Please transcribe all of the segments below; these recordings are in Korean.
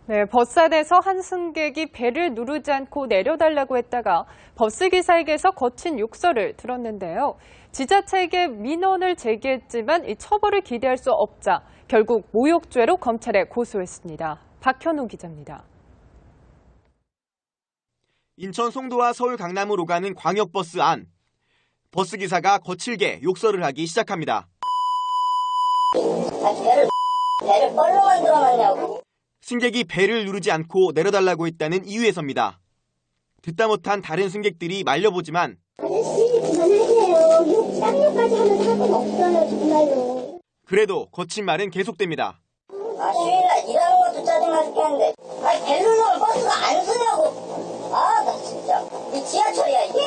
네, 버스 안에서 한 승객이 벨을 누르지 않고 내려달라고 했다가 버스 기사에게서 거친 욕설을 들었는데요. 지자체에게 민원을 제기했지만 이 처벌을 기대할 수 없자 결국 모욕죄로 검찰에 고소했습니다. 박현우 기자입니다. 인천 송도와 서울 강남으로 가는 광역버스 안. 버스 기사가 거칠게 욕설을 하기 시작합니다. 배를 뻘로 만들어놨냐고. 승객이 벨을 누르지 않고 내려달라고 했다는 이유에서입니다. 듣다 못한 다른 승객들이 말려보지만 아저씨 그만하세요. 쌍욕까지 하면 사고는 없어요 정말로. 그래도 거친 말은 계속됩니다. 휴일날 일하는 것도 짜증나 죽겠는데 벨 누르면 버스가 안 서냐고. 나 진짜 이 지하철이야 이게?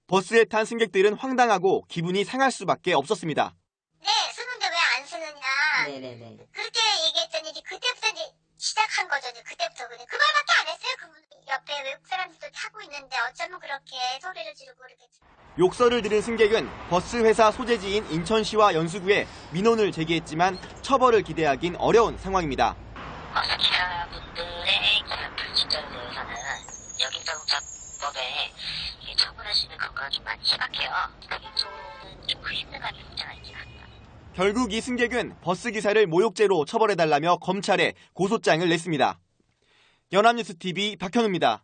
버스에 탄 승객들은 황당하고 기분이 상할 수밖에 없었습니다. 네, 쓰는데 왜 안 쓰느냐. 네네네. 그렇게 얘기했더니 이제 그때부터 이제 시작한 거죠. 그때부터 그냥 그 말밖에 안 했어요. 그분 옆에 외국 사람들도 타고 있는데 어쩌면 그렇게 소리를 지르고 그러겠지. 욕설을 들은 승객은 버스 회사 소재지인 인천시와 연수구에 민원을 제기했지만 처벌을 기대하긴 어려운 상황입니다. 버스 기사분들의 불친절에 대해서는 여객자동차법에 처벌할 수 있는 근거가 좀 많이 희박해요. 그게 좀 힘든감이 없지 않아 있긴 합니다. 결국 이 승객은 버스 기사를 모욕죄로 처벌해달라며 검찰에 고소장을 냈습니다. 연합뉴스TV 박현우입니다.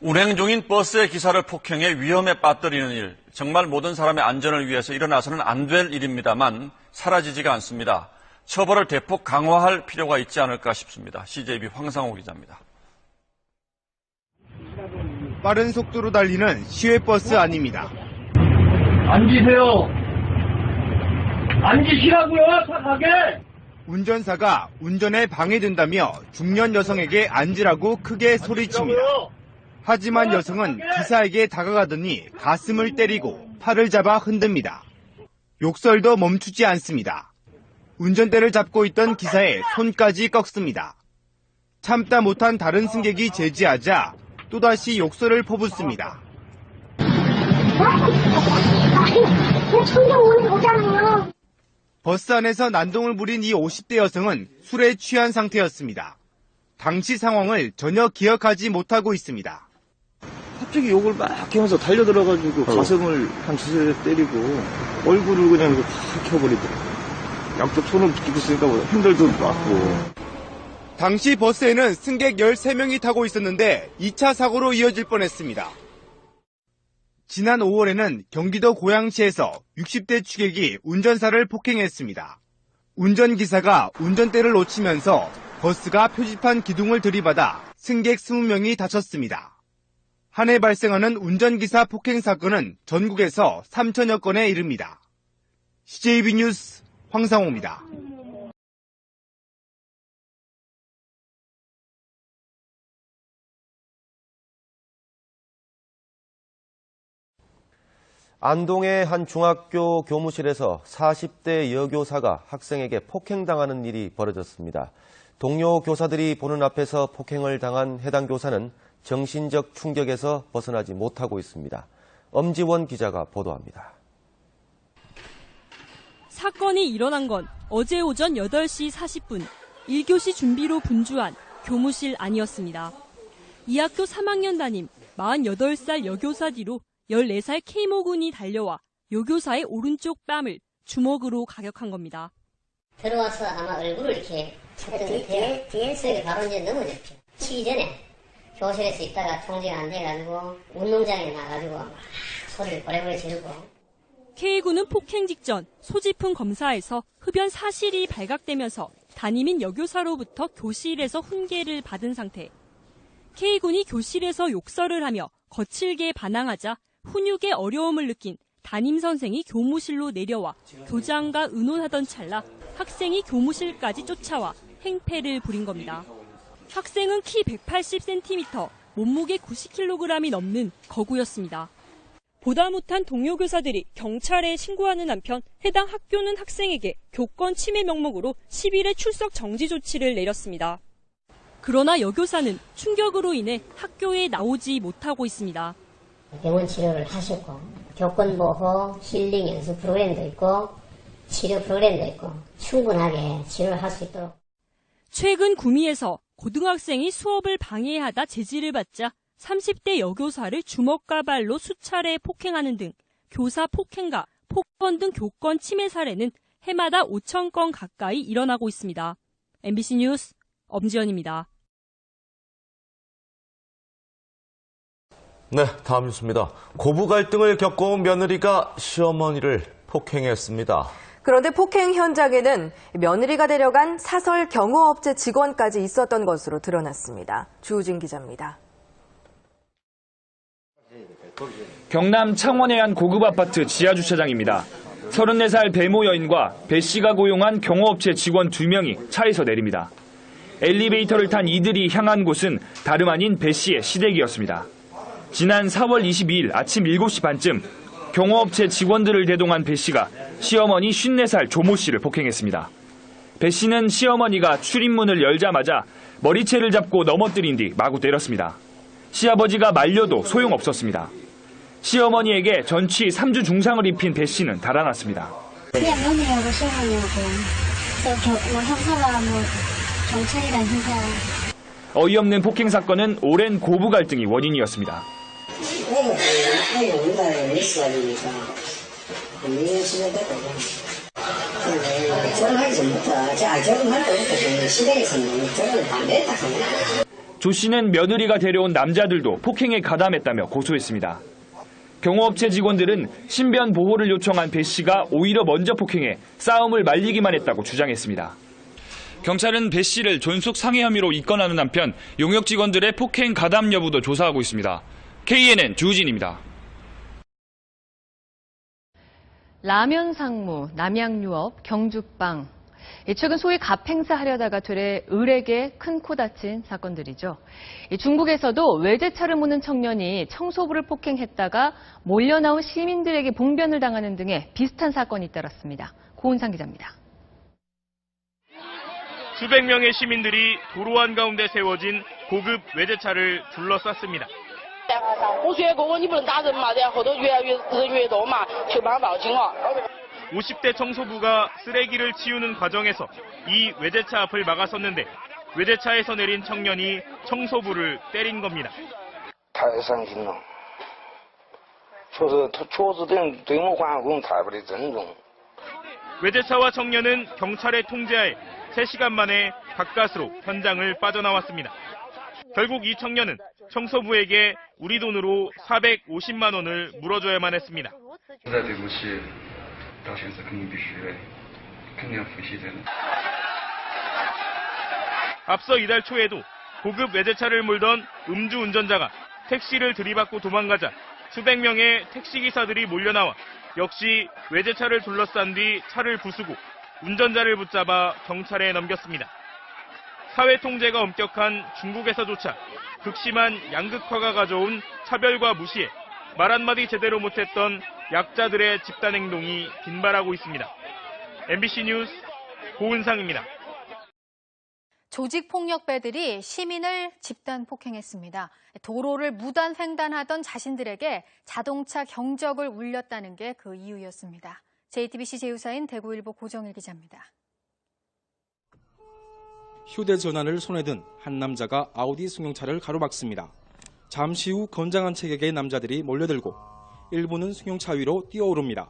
운행 중인 버스의 기사를 폭행해 위험에 빠뜨리는 일, 정말 모든 사람의 안전을 위해서 일어나서는 안 될 일입니다만 사라지지가 않습니다. 처벌을 대폭 강화할 필요가 있지 않을까 싶습니다. CJB 황상호 기자입니다. 빠른 속도로 달리는 시외버스 안입니다. 앉으세요. 앉으시라고요, 착하게. 운전사가 운전에 방해된다며 중년 여성에게 앉으라고 크게 소리칩니다. 하지만 여성은 기사에게 다가가더니 가슴을 때리고 팔을 잡아 흔듭니다. 욕설도 멈추지 않습니다. 운전대를 잡고 있던 기사의 손까지 꺾습니다. 참다 못한 다른 승객이 제지하자 또다시 욕설을 퍼붓습니다. 버스 안에서 난동을 부린 이 50대 여성은 술에 취한 상태였습니다. 당시 상황을 전혀 기억하지 못하고 있습니다. 갑자기 욕을 막 하면서 달려들어가지고 가슴을 한 두세 대 때리고 얼굴을 그냥 확 켜버리더라고요. 양쪽 손을 붙이고 있으니까 핸들도 맞고. 당시 버스에는 승객 13명이 타고 있었는데 2차 사고로 이어질 뻔했습니다. 지난 5월에는 경기도 고양시에서 60대 취객이 운전사를 폭행했습니다. 운전기사가 운전대를 놓치면서 버스가 표지판 기둥을 들이받아 승객 20명이 다쳤습니다. 한 해 발생하는 운전기사 폭행 사건은 전국에서 3천여 건에 이릅니다. CJB 뉴스 황상호입니다. 안동의 한 중학교 교무실에서 40대 여교사가 학생에게 폭행당하는 일이 벌어졌습니다. 동료 교사들이 보는 앞에서 폭행을 당한 해당 교사는 정신적 충격에서 벗어나지 못하고 있습니다. 엄지원 기자가 보도합니다. 사건이 일어난 건 어제 오전 8시 40분 1교시 준비로 분주한 교무실 안이었습니다. 이 학교 3학년 담임 48살 여교사 뒤로 14살 K모군이 달려와 여교사의 오른쪽 뺨을 주먹으로 가격한 겁니다. 들어와서 아마 얼굴을 이렇게 쳤더니 뒤에서 바로 이제 넘어졌죠. 치기 전에 교실에서 있다가 통제가 안 돼가지고 운동장에 나가지고 막 소리를 버레버레 지르고. K군은 폭행 직전 소지품 검사에서 흡연 사실이 발각되면서 담임인 여교사로부터 교실에서 훈계를 받은 상태. K군이 교실에서 욕설을 하며 거칠게 반항하자 훈육에 어려움을 느낀 담임 선생이 교무실로 내려와 교장과 의논하던 찰나 학생이 교무실까지 쫓아와 행패를 부린 겁니다. 학생은 키 180cm, 몸무게 90kg이 넘는 거구였습니다. 보다 못한 동료 교사들이 경찰에 신고하는 한편 해당 학교는 학생에게 교권 침해 명목으로 10일의 출석 정지 조치를 내렸습니다. 그러나 여교사는 충격으로 인해 학교에 나오지 못하고 있습니다. 병원 치료를 하셨고 교권 보호 힐링 연수 프로그램도 있고 치료 프로그램도 있고 충분하게 치료를 할 수 있도록. 최근 구미에서 고등학생이 수업을 방해하다 제지를 받자 30대 여교사를 주먹과 발로 수차례 폭행하는 등 교사 폭행과 폭언 등 교권 침해 사례는 해마다 5,000건 가까이 일어나고 있습니다. MBC 뉴스 엄지연입니다. 네, 다음 뉴스입니다. 고부 갈등을 겪어온 며느리가 시어머니를 폭행했습니다. 그런데 폭행 현장에는 며느리가 데려간 사설 경호업체 직원까지 있었던 것으로 드러났습니다. 주우진 기자입니다. 경남 창원의 한 고급 아파트 지하 주차장입니다. 34살 배모 여인과 배 씨가 고용한 경호업체 직원 2명이 차에서 내립니다. 엘리베이터를 탄 이들이 향한 곳은 다름 아닌 배 씨의 시댁이었습니다. 지난 4월 22일 아침 7시 반쯤 경호업체 직원들을 대동한 배 씨가 시어머니 54살 조모 씨를 폭행했습니다. 배 씨는 시어머니가 출입문을 열자마자 머리채를 잡고 넘어뜨린 뒤 마구 때렸습니다. 시아버지가 말려도 소용없었습니다. 시어머니에게 전치 3주 중상을 입힌 배 씨는 달아났습니다. 그냥 며느리하고 시어머니하고 형사가 경찰이란 형사. 어이없는 폭행 사건은 오랜 고부 갈등이 원인이었습니다. 조 씨는 며느리가 데려온 남자들도 폭행에 가담했다며 고소했습니다. 경호업체 직원들은 신변 보호를 요청한 배 씨가 오히려 먼저 폭행해 싸움을 말리기만 했다고 주장했습니다. 경찰은 배 씨를 존속 상해 혐의로 입건하는 한편 용역 직원들의 폭행 가담 여부도 조사하고 있습니다. KNN 주우진입니다. 라면 상무, 남양유업, 경주빵. 최근 소위 갑행사 하려다가 되레 을에게 큰 코 다친 사건들이죠. 중국에서도 외제차를 모는 청년이 청소부를 폭행했다가 몰려나온 시민들에게 봉변을 당하는 등의 비슷한 사건이 잇따랐습니다. 고은상 기자입니다. 수백 명의 시민들이 도로 한가운데 세워진 고급 외제차를 둘러쌌습니다. 50대 청소부가 쓰레기를 치우는 과정에서 이 외제차 앞을 막아섰는데 외제차에서 내린 청년이 청소부를 때린 겁니다. 외제차와 청년은 경찰의 통제하에 3시간 만에 가까스로 현장을 빠져나왔습니다. 결국 이 청년은 청소부에게 우리 돈으로 450만 원을 물어줘야만 했습니다. 앞서 이달 초에도 고급 외제차를 몰던 음주 운전자가 택시를 들이받고 도망가자 수백 명의 택시기사들이 몰려나와 역시 외제차를 둘러싼 뒤 차를 부수고 운전자를 붙잡아 경찰에 넘겼습니다. 사회 통제가 엄격한 중국에서조차 극심한 양극화가 가져온 차별과 무시에 말 한마디 제대로 못했던 약자들의 집단 행동이 빈발하고 있습니다. MBC 뉴스 고은상입니다. 조직폭력배들이 시민을 집단 폭행했습니다. 도로를 무단 횡단하던 자신들에게 자동차 경적을 울렸다는 게 그 이유였습니다. JTBC 제휴사인 대구일보 고정일 기자입니다. 휴대전화를 손에 든 한 남자가 아우디 승용차를 가로막습니다. 잠시 후 건장한 체격의 남자들이 몰려들고 일부는 승용차 위로 뛰어오릅니다.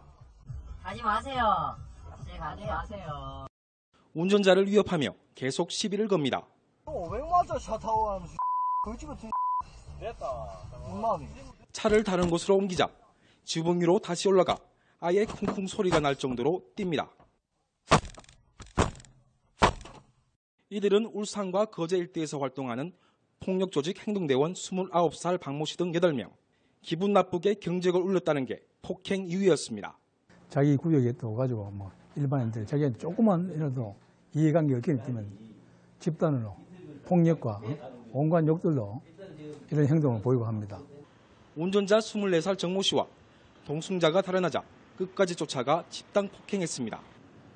가지 마세요. 가지 마세요. 운전자를 위협하며 계속 시비를 겁니다. 차를 다른 곳으로 옮기자 지붕 위로 다시 올라가 아예 쿵쿵 소리가 날 정도로 뜁니다. 이들은 울산과 거제 일대에서 활동하는 폭력조직 행동대원 29살 박모 씨 등 8명. 기분 나쁘게 경적을 울렸다는 게 폭행 이유였습니다. 자기 구역에 또 가지고 일반인들 자기한테 조그만 이라도 이해관계 없게 되면 집단으로 폭력과 온갖 욕들로 이런 행동을 보이고 합니다. 운전자 24살 정모 씨와 동승자가 달아나자 끝까지 쫓아가 집단 폭행했습니다.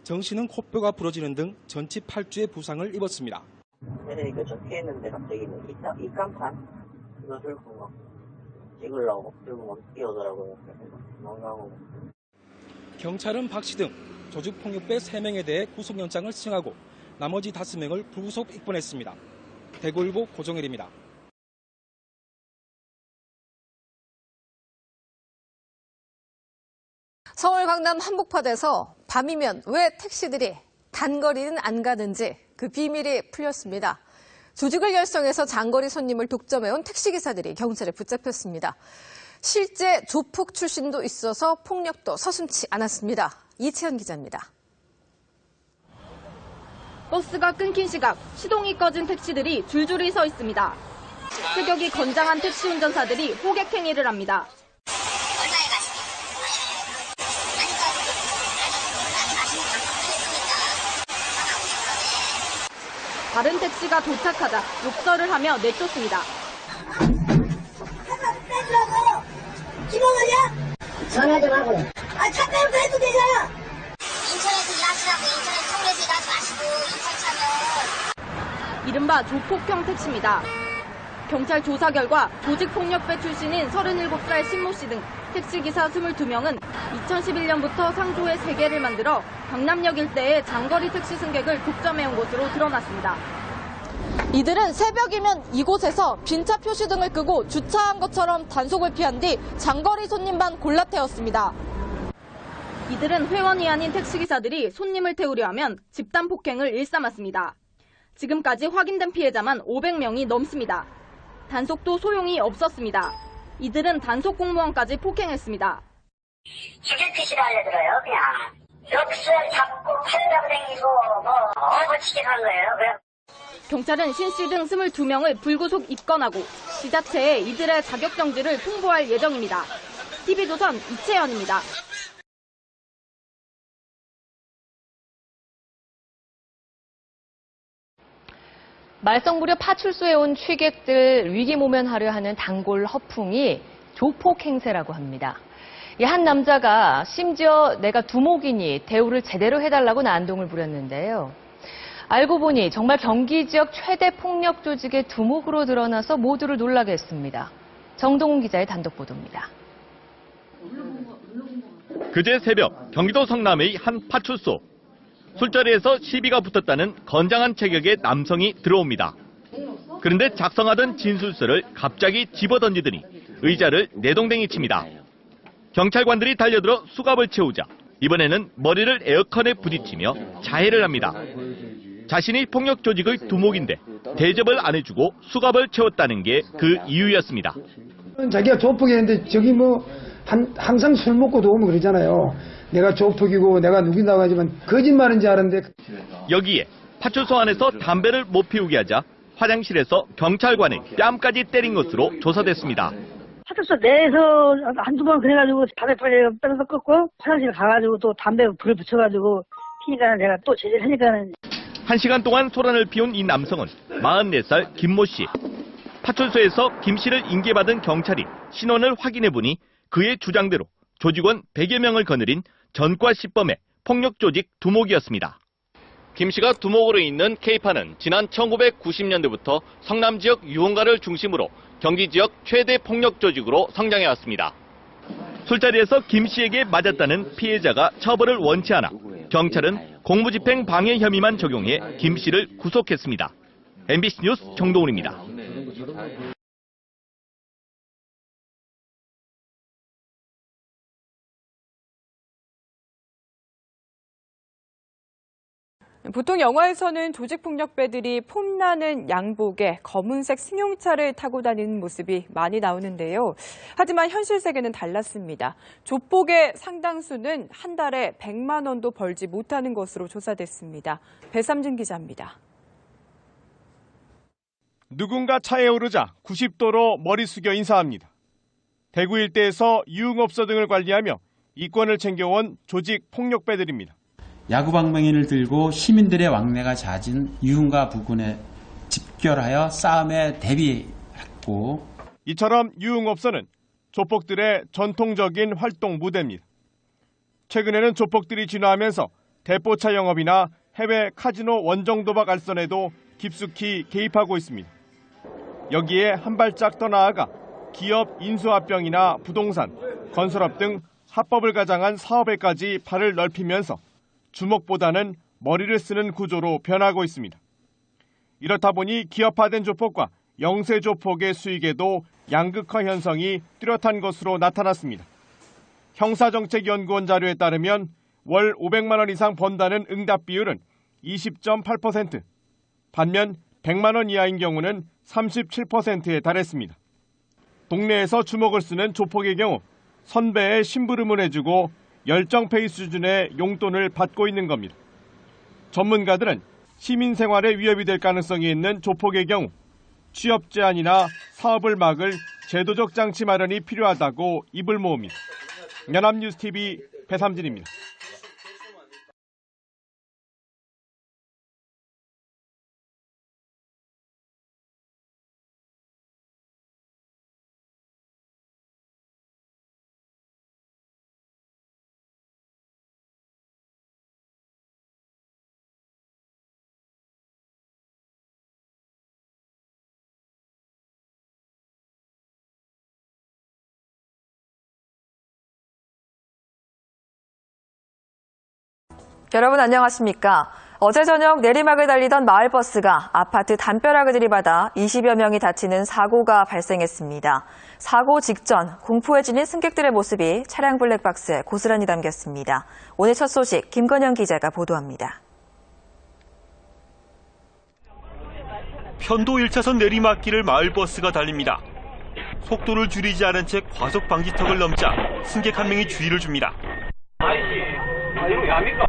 정 씨는 코뼈가 부러지는 등 전치 8주의 부상을 입었습니다. 애들이 저 피했는데 갑자기 입간판 그거 들고 찍으려고 들고 뛰어오더라고요. 도망가고. 경찰은 박 씨 등 조직폭력배 3명에 대해 구속영장을 신청하고 나머지 5명을 불구속 입건했습니다. 대구일보 고종일입니다. 서울 강남 한복판에서 밤이면 왜 택시들이 단거리는 안 가는지 그 비밀이 풀렸습니다. 조직을 결성해서 장거리 손님을 독점해온 택시기사들이 경찰에 붙잡혔습니다. 실제 조폭 출신도 있어서 폭력도 서슴지 않았습니다. 이채연 기자입니다. 버스가 끊긴 시각, 시동이 꺼진 택시들이 줄줄이 서 있습니다. 체격이 건장한 택시 운전사들이 호객 행위를 합니다. 다른 택시가 도착하자 욕설을 하며 내쫓습니다. 빼주라고! 기본하냐? 전화 좀 하고. 차 빼고 해도 되잖아! 인천에서 일하시라고 인천에 서울에서 일하지 마시고 인천 차면. 이른바 조폭형 택시입니다. 경찰 조사 결과 조직폭력배 출신인 37살 신모 씨 등 택시기사 22명은 2011년부터 상조회 3개를 만들어 강남역 일대의 장거리 택시 승객을 독점해온 것으로 드러났습니다. 이들은 새벽이면 이곳에서 빈차 표시 등을 끄고 주차한 것처럼 단속을 피한 뒤 장거리 손님만 골라 태웠습니다. 이들은 회원이 아닌 택시기사들이 손님을 태우려 하면 집단 폭행을 일삼았습니다. 지금까지 확인된 피해자만 500명이 넘습니다. 단속도 소용이 없었습니다. 이들은 단속 공무원까지 폭행했습니다. 휴게피시를 알려들어요, 그냥. 역수를 잡고 팔다고 다니고, 어거치게 한 거예요, 경찰은 신 씨 등 22명을 불구속 입건하고 지자체에 이들의 자격정지를 통보할 예정입니다. TV조선 이채연입니다. 말썽 부려 파출소에 온 취객들 위기 모면하려 하는 단골 허풍이 조폭 행세라고 합니다. 한 남자가 심지어 내가 두목이니 대우를 제대로 해달라고 난동을 부렸는데요. 알고 보니 정말 경기 지역 최대 폭력 조직의 두목으로 드러나서 모두를 놀라게 했습니다. 정동훈 기자의 단독 보도입니다. 그제 새벽 경기도 성남의 한 파출소. 술자리에서 시비가 붙었다는 건장한 체격의 남성이 들어옵니다. 그런데 작성하던 진술서를 갑자기 집어던지더니 의자를 내동댕이 칩니다. 경찰관들이 달려들어 수갑을 채우자 이번에는 머리를 에어컨에 부딪히며 자해를 합니다. 자신이 폭력 조직의 두목인데 대접을 안 해주고 수갑을 채웠다는 게 그 이유였습니다. 자기가 조폭이었는데 저기 항상 술 먹고 도우면 그러잖아요. 내가 조폭이고 내가 누군다고 하지만 거짓말인 줄 알았는데. 여기에 파출소 안에서 담배를 못 피우게 하자 화장실에서 경찰관의 뺨까지 때린 것으로 조사됐습니다. 파출소 내에서 한두 번 그래가지고 담배 빼서 껐고 화장실 가가지고 또 담배 불을 붙여가지고 피니까 내가 또 제재를 하니까는. 1시간 동안 소란을 피운 이 남성은 44살 김모 씨. 파출소에서 김 씨를 인계받은 경찰이 신원을 확인해보니 그의 주장대로 조직원 100여 명을 거느린 전과 시범의 폭력 조직 두목이었습니다. 김 씨가 두목으로 있는 K파는 지난 1990년대부터 성남 지역 유흥가를 중심으로 경기 지역 최대 폭력 조직으로 성장해왔습니다. 술자리에서 김 씨에게 맞았다는 피해자가 처벌을 원치 않아 경찰은 공무집행 방해 혐의만 적용해 김 씨를 구속했습니다. MBC 뉴스 정동훈입니다. 보통 영화에서는 조직폭력배들이 폼나는 양복에 검은색 승용차를 타고 다니는 모습이 많이 나오는데요. 하지만 현실 세계는 달랐습니다. 조폭의 상당수는 한 달에 100만 원도 벌지 못하는 것으로 조사됐습니다. 배삼진 기자입니다. 누군가 차에 오르자 90도로 머리 숙여 인사합니다. 대구 일대에서 유흥업소 등을 관리하며 이권을 챙겨온 조직 폭력배들입니다. 야구방망이를 들고 시민들의 왕래가 잦은 유흥가 부근에 집결하여 싸움에 대비했고, 이처럼 유흥업소는 조폭들의 전통적인 활동 무대입니다. 최근에는 조폭들이 진화하면서 대포차 영업이나 해외 카지노 원정도박 알선에도 깊숙이 개입하고 있습니다. 여기에 한 발짝 더 나아가 기업 인수합병이나 부동산, 건설업 등 합법을 가장한 사업에까지 발을 넓히면서 주먹보다는 머리를 쓰는 구조로 변하고 있습니다. 이렇다 보니 기업화된 조폭과 영세 조폭의 수익에도 양극화 현상이 뚜렷한 것으로 나타났습니다. 형사정책연구원 자료에 따르면 월 500만 원 이상 번다는 응답 비율은 20.8%, 반면 100만 원 이하인 경우는 37%에 달했습니다. 동네에서 주먹을 쓰는 조폭의 경우 선배의 심부름을 해주고 열정페이 수준의 용돈을 받고 있는 겁니다. 전문가들은 시민 생활에 위협이 될 가능성이 있는 조폭의 경우 취업 제한이나 사업을 막을 제도적 장치 마련이 필요하다고 입을 모읍니다. 연합뉴스TV 배삼진입니다. 여러분 안녕하십니까? 어제 저녁 내리막을 달리던 마을버스가 아파트 담벼락을 들이받아 20여 명이 다치는 사고가 발생했습니다. 사고 직전 공포에 질린 승객들의 모습이 차량 블랙박스에 고스란히 담겼습니다. 오늘 첫 소식 김건영 기자가 보도합니다. 편도 1차선 내리막길을 마을버스가 달립니다. 속도를 줄이지 않은 채 과속 방지턱을 넘자 승객 한 명이 주의를 줍니다. 이거 왜 합니까?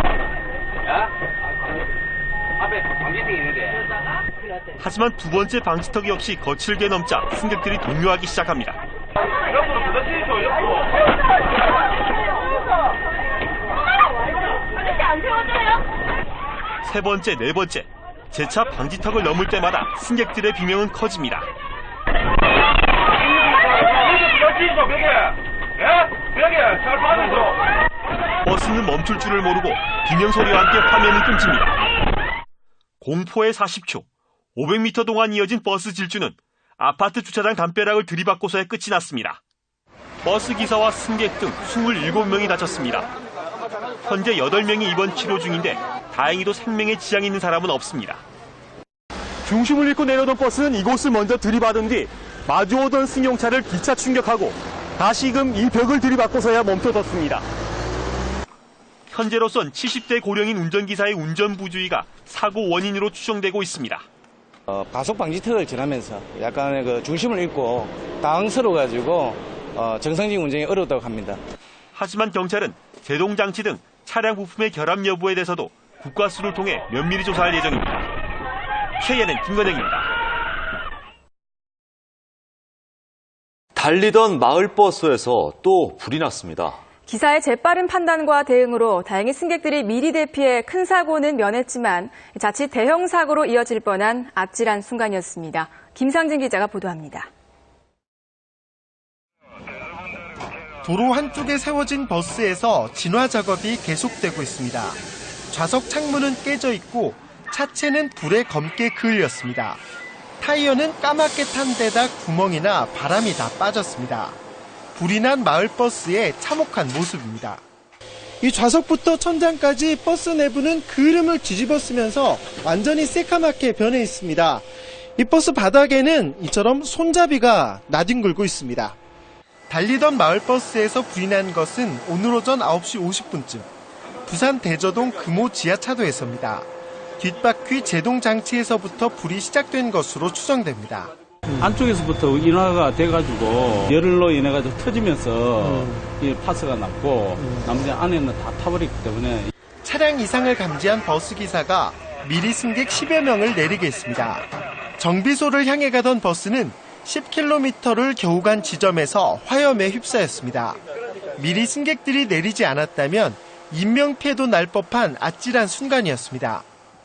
앞에 방지턱이 있는데. 하지만 두 번째 방지턱이 없이 거칠게 넘자 승객들이 동요하기 시작합니다. 옆으로 부딪히죠, 옆으로. 안 세워져요? 세 번째, 네 번째, 재차 방지턱을 넘을 때마다 승객들의 비명은 커집니다. 부딪히죠, 벽에. 예? 벽에 잘 받으죠. 버스는 멈출 줄을 모르고 비명소리와 함께 화면이 끊깁니다. 공포의 40초, 500m 동안 이어진 버스 질주는 아파트 주차장 담벼락을 들이받고서야 끝이 났습니다. 버스 기사와 승객 등 27명이 다쳤습니다. 현재 8명이 입원 치료 중인데 다행히도 생명에 지장이 있는 사람은 없습니다. 중심을 잃고 내려오던 버스는 이곳을 먼저 들이받은 뒤 마주오던 승용차를 기차 충격하고 다시금 이 벽을 들이받고서야 멈춰섰습니다. 현재로선 70대 고령인 운전기사의 운전 부주의가 사고 원인으로 추정되고 있습니다. 과속 방지턱을 지나면서 약간의 그 중심을 잃고 당황스러워가지고 정상적인 운전이 어렵다고 합니다. 하지만 경찰은 제동장치 등 차량 부품의 결함 여부에 대해서도 국과수를 통해 면밀히 조사할 예정입니다. KNN 김건영입니다. 달리던 마을버스에서 또 불이 났습니다. 기사의 재빠른 판단과 대응으로 다행히 승객들이 미리 대피해 큰 사고는 면했지만 자칫 대형 사고로 이어질 뻔한 아찔한 순간이었습니다. 김상진 기자가 보도합니다. 도로 한쪽에 세워진 버스에서 진화 작업이 계속되고 있습니다. 좌석 창문은 깨져 있고 차체는 불에 검게 그을렸습니다. 타이어는 까맣게 탄 데다 구멍이나 바람이 다 빠졌습니다. 불이 난 마을버스의 참혹한 모습입니다. 이 좌석부터 천장까지 버스 내부는 그름을 뒤집어 쓰면서 완전히 새까맣게 변해 있습니다. 이 버스 바닥에는 이처럼 손잡이가 나뒹굴고 있습니다. 달리던 마을버스에서 불이 난 것은 오늘 오전 9시 50분쯤 부산 대저동 금호 지하차도에서입니다. 뒷바퀴 제동 장치에서부터 불이 시작된 것으로 추정됩니다. 안쪽에서부터 인화가 돼가지고 열로 인해가지고 터지면서 이 파스가 났고 나머지 안에는 다 타버렸기 때문에 차량 이상을 감지한 버스기사가 미리 승객 10여 명을 내리게 했습니다. 정비소를 향해 가던 버스는 10km를 겨우 간 지점에서 화염에 휩싸였습니다. 미리 승객들이 내리지 않았다면 인명피해도 날 법한 아찔한 순간이었습니다.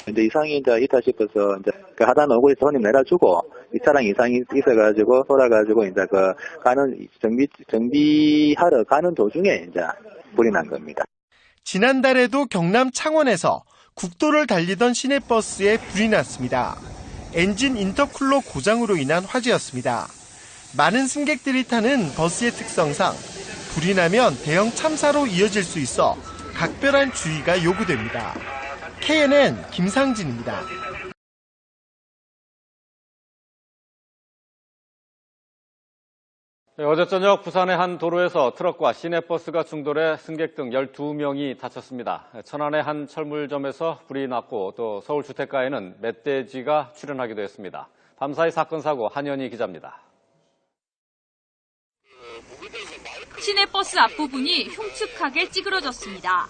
이제 이상이 있다 싶어서 이제 그 하단 얼굴에 손님 내려주고 이 차량 이상이 있어가지고 돌아가지고 이제 그 가는 정비하러 가는 도중에 이제 불이 난 겁니다. 지난달에도 경남 창원에서 국도를 달리던 시내버스에 불이 났습니다. 엔진 인터쿨러 고장으로 인한 화재였습니다. 많은 승객들이 타는 버스의 특성상 불이 나면 대형 참사로 이어질 수 있어 각별한 주의가 요구됩니다. KNN 김상진입니다. 어제 저녁 부산의 한 도로에서 트럭과 시내버스가 충돌해 승객 등 12명이 다쳤습니다. 천안의 한 철물점에서 불이 났고 또 서울 주택가에는 멧돼지가 출현하기도 했습니다. 밤사이 사건 사고 한현희 기자입니다. 시내버스 앞부분이 흉측하게 찌그러졌습니다.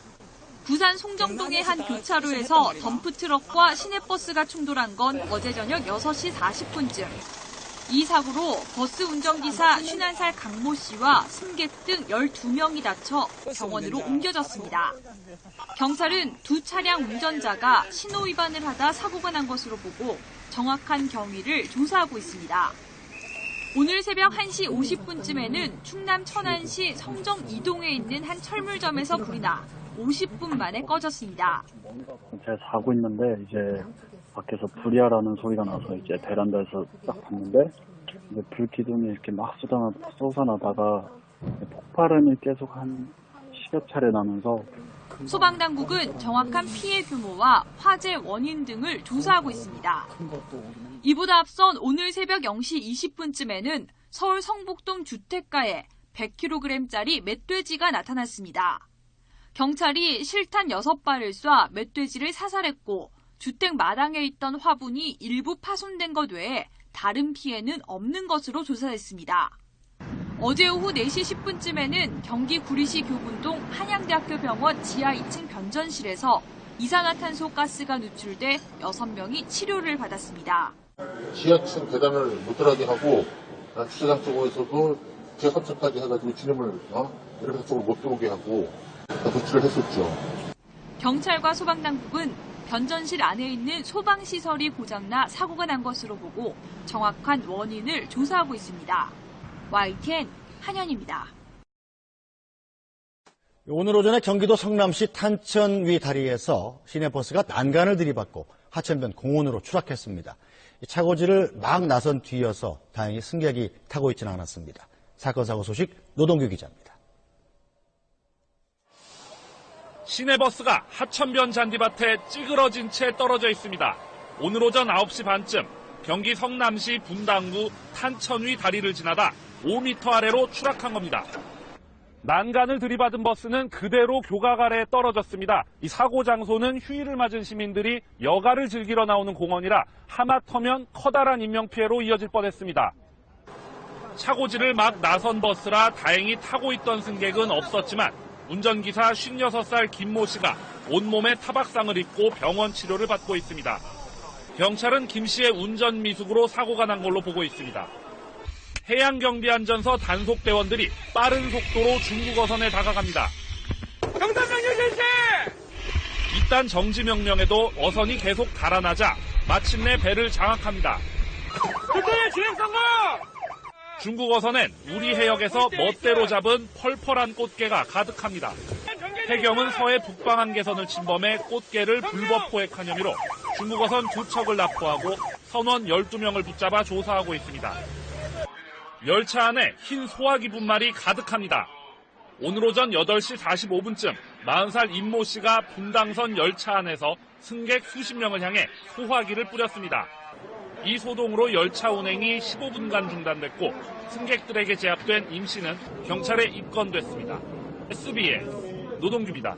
부산 송정동의 한 교차로에서 덤프트럭과 시내버스가 충돌한 건 어제 저녁 6시 40분쯤. 이 사고로 버스 운전기사 51살 강모 씨와 승객 등 12명이 다쳐 병원으로 옮겨졌습니다. 경찰은 두 차량 운전자가 신호 위반을 하다 사고가 난 것으로 보고 정확한 경위를 조사하고 있습니다. 오늘 새벽 1시 50분쯤에는 충남 천안시 성정 이동에 있는 한 철물점에서 불이 나 50분 만에 꺼졌습니다. 제가 자고 있는데 이제 밖에서 불이야라는 소리가 나서 이제 베란다에서 딱 봤는데 이제 불 기둥이 이렇게 막 쏟아나다가 폭발음이 계속 한 10여 차례 나면서 소방당국은 정확한 피해 규모와 화재 원인 등을 조사하고 있습니다. 이보다 앞선 오늘 새벽 0시 20분쯤에는 서울 성북동 주택가에 100kg짜리 멧돼지가 나타났습니다. 경찰이 실탄 6발을 쏴 멧돼지를 사살했고 주택 마당에 있던 화분이 일부 파손된 것 외에 다른 피해는 없는 것으로 조사했습니다. 어제 오후 4시 10분쯤에는 경기 구리시 교분동 한양대학교 병원 지하 2층 변전실에서 이산화탄소 가스가 누출돼 6명이 치료를 받았습니다. 지하층 계단을 못 들어가게 하고 주차장 쪽에서도 재건축까지 해가지고 진입을 이렇게 쪽으로 못 들어오게 하고 조치를 했었죠. 경찰과 소방당국은 변전실 안에 있는 소방시설이 고장나 사고가 난 것으로 보고 정확한 원인을 조사하고 있습니다. YTN 한현입니다. 오늘 오전에 경기도 성남시 탄천 위 다리에서 시내버스가 난간을 들이받고 하천변 공원으로 추락했습니다. 차고지를 막 나선 뒤여서 다행히 승객이 타고 있지는 않았습니다. 사건 사고 소식 노동규 기자입니다. 시내버스가 하천변 잔디밭에 찌그러진 채 떨어져 있습니다. 오늘 오전 9시 반쯤 경기 성남시 분당구 탄천위 다리를 지나다 5m 아래로 추락한 겁니다. 난간을 들이받은 버스는 그대로 교각 아래에 떨어졌습니다. 이 사고 장소는 휴일을 맞은 시민들이 여가를 즐기러 나오는 공원이라 하마터면 커다란 인명피해로 이어질 뻔했습니다. 차고지를 막 나선 버스라 다행히 타고 있던 승객은 없었지만 운전기사 56살 김모 씨가 온몸에 타박상을 입고 병원 치료를 받고 있습니다. 경찰은 김 씨의 운전 미숙으로 사고가 난 걸로 보고 있습니다. 해양경비안전서 단속대원들이 빠른 속도로 중국어선에 다가갑니다. 정상명령 실시! 이딴 정지명령에도 어선이 계속 달아나자 마침내 배를 장악합니다. 그때의 진행 성공! 중국 어선엔 우리 해역에서 멋대로 잡은 펄펄한 꽃게가 가득합니다. 해경은 서해 북방 한계선을 침범해 꽃게를 불법 포획한 혐의로 중국 어선 2척을 납포하고 선원 12명을 붙잡아 조사하고 있습니다. 열차 안에 흰 소화기 분말이 가득합니다. 오늘 오전 8시 45분쯤 40살 임모 씨가 분당선 열차 안에서 승객 수십 명을 향해 소화기를 뿌렸습니다. 이 소동으로 열차 운행이 15분간 중단됐고 승객들에게 제압된 임 씨는 경찰에 입건됐습니다. SB의 노동규입니다.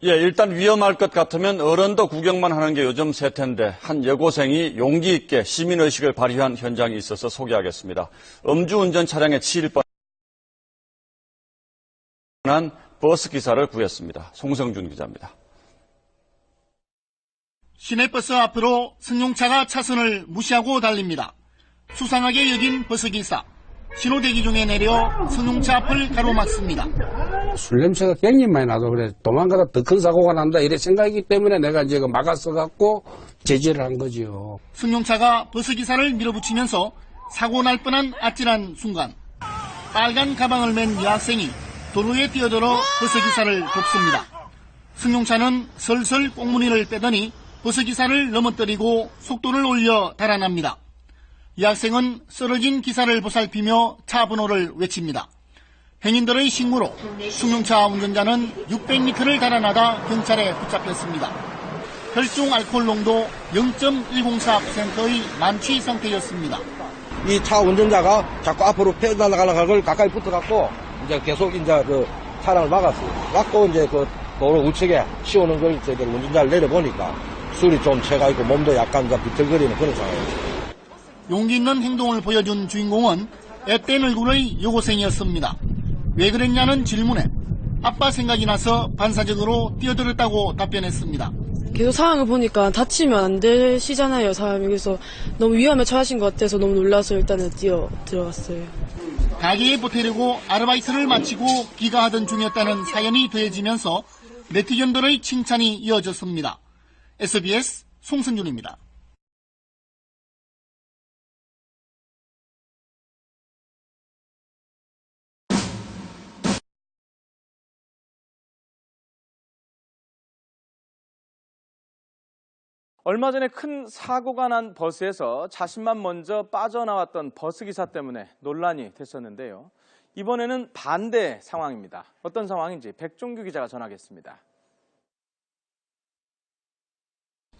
일단 위험할 것 같으면 어른도 구경만 하는 게 요즘 세태인데 한 여고생이 용기 있게 시민의식을 발휘한 현장이 있어서 소개하겠습니다. 음주운전 차량에 치일 뻔한 버스 기사를 구했습니다. 송성준 기자입니다. 시내버스 앞으로 승용차가 차선을 무시하고 달립니다. 수상하게 여긴 버스기사. 신호대기 중에 내려 승용차 앞을 가로막습니다. 술 냄새가 굉장히 많이 나서 그래 도망가다 더 큰 사고가 난다 이래 생각이기 때문에 내가 이제 막아서갖고 제지를 한 거지요. 승용차가 버스기사를 밀어붙이면서 사고 날 뻔한 아찔한 순간 빨간 가방을 맨 여학생이 도로에 뛰어들어 버스기사를 돕습니다. 승용차는 설설 꽁무니를 빼더니 버스기사를 넘어뜨리고 속도를 올려 달아납니다. 여학생은 쓰러진 기사를 보살피며 차 번호를 외칩니다. 행인들의 식무로 승용차 운전자는 600m를 달아나다 경찰에 붙잡혔습니다. 혈중 알코올 농도 0.104%의 만취 상태였습니다. 이 차 운전자가 자꾸 앞으로 빼달라가는 걸 가까이 붙어갖고 이제 계속 이제 그 차량을 막았어요. 막고 이제 그 도로 우측에 씌우는 걸 저희들 운전자를 내려보니까 술이 좀 채가 있고 몸도 약간 이제 비틀거리는 그런 상황이었어요. 용기 있는 행동을 보여준 주인공은 앳된 얼굴의 여고생이었습니다. 왜 그랬냐는 질문에 아빠 생각이 나서 반사적으로 뛰어들었다고 답변했습니다. 계속 상황을 보니까 다치면 안 되시잖아요, 사람이. 그래서 너무 위험에 처하신 것 같아서 너무 놀라서 일단은 뛰어 들어갔어요. 가게에 보태려고 아르바이트를 마치고 귀가하던 중이었다는 사연이 더해지면서 네티즌들의 칭찬이 이어졌습니다. SBS 송승준입니다. 얼마 전에 큰 사고가 난 버스에서 자신만 먼저 빠져나왔던 버스기사 때문에 논란이 됐었는데요. 이번에는 반대 상황입니다. 어떤 상황인지 백종규 기자가 전하겠습니다.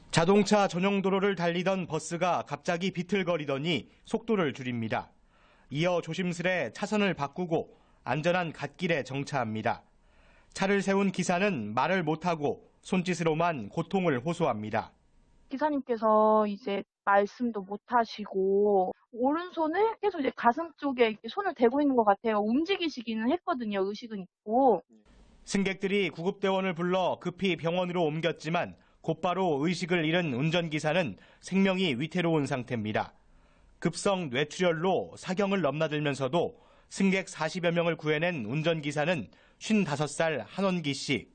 자동차 전용 도로를 달리던 버스가 갑자기 비틀거리더니 속도를 줄입니다. 이어 조심스레 차선을 바꾸고 안전한 갓길에 정차합니다. 차를 세운 기사는 말을 못하고 손짓으로만 고통을 호소합니다. 기사님께서 이제 말씀도 못 하시고 오른손을 계속 이제 가슴 쪽에 이렇게 손을 대고 있는 것 같아요. 움직이시기는 했거든요. 의식은 있고. 승객들이 구급대원을 불러 급히 병원으로 옮겼지만 곧바로 의식을 잃은 운전기사는 생명이 위태로운 상태입니다. 급성 뇌출혈로 사경을 넘나들면서도 승객 40여 명을 구해낸 운전기사는 55살 한원기 씨.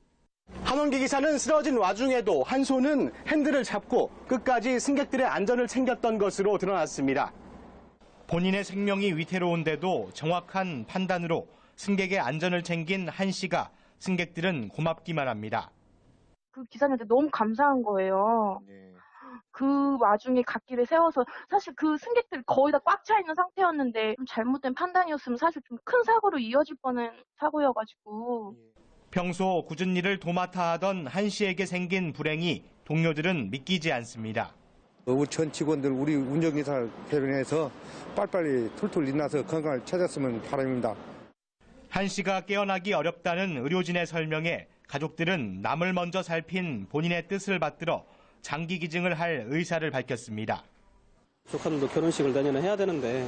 한원기 기사는 쓰러진 와중에도 한 손은 핸들을 잡고 끝까지 승객들의 안전을 챙겼던 것으로 드러났습니다. 본인의 생명이 위태로운데도 정확한 판단으로 승객의 안전을 챙긴 한 씨가 승객들은 고맙기만 합니다. 그 기사님한테 너무 감사한 거예요. 그 와중에 갓길에 세워서 사실 그 승객들이 거의 다 꽉 차 있는 상태였는데 좀 잘못된 판단이었으면 사실 좀 큰 사고로 이어질 뻔한 사고여가지고. 평소 굳은 일을 도맡아 하던 한 씨에게 생긴 불행이 동료들은 믿기지 않습니다. 우리 전 직원들, 우리 운전기사 대변해서 빨리빨리 툴툴 일어나서 건강을 찾았으면 바랍니다. 한 씨가 깨어나기 어렵다는 의료진의 설명에 가족들은 남을 먼저 살핀 본인의 뜻을 받들어 장기 기증을 할 의사를 밝혔습니다. 조카들도 결혼식을 내년에 해야 되는데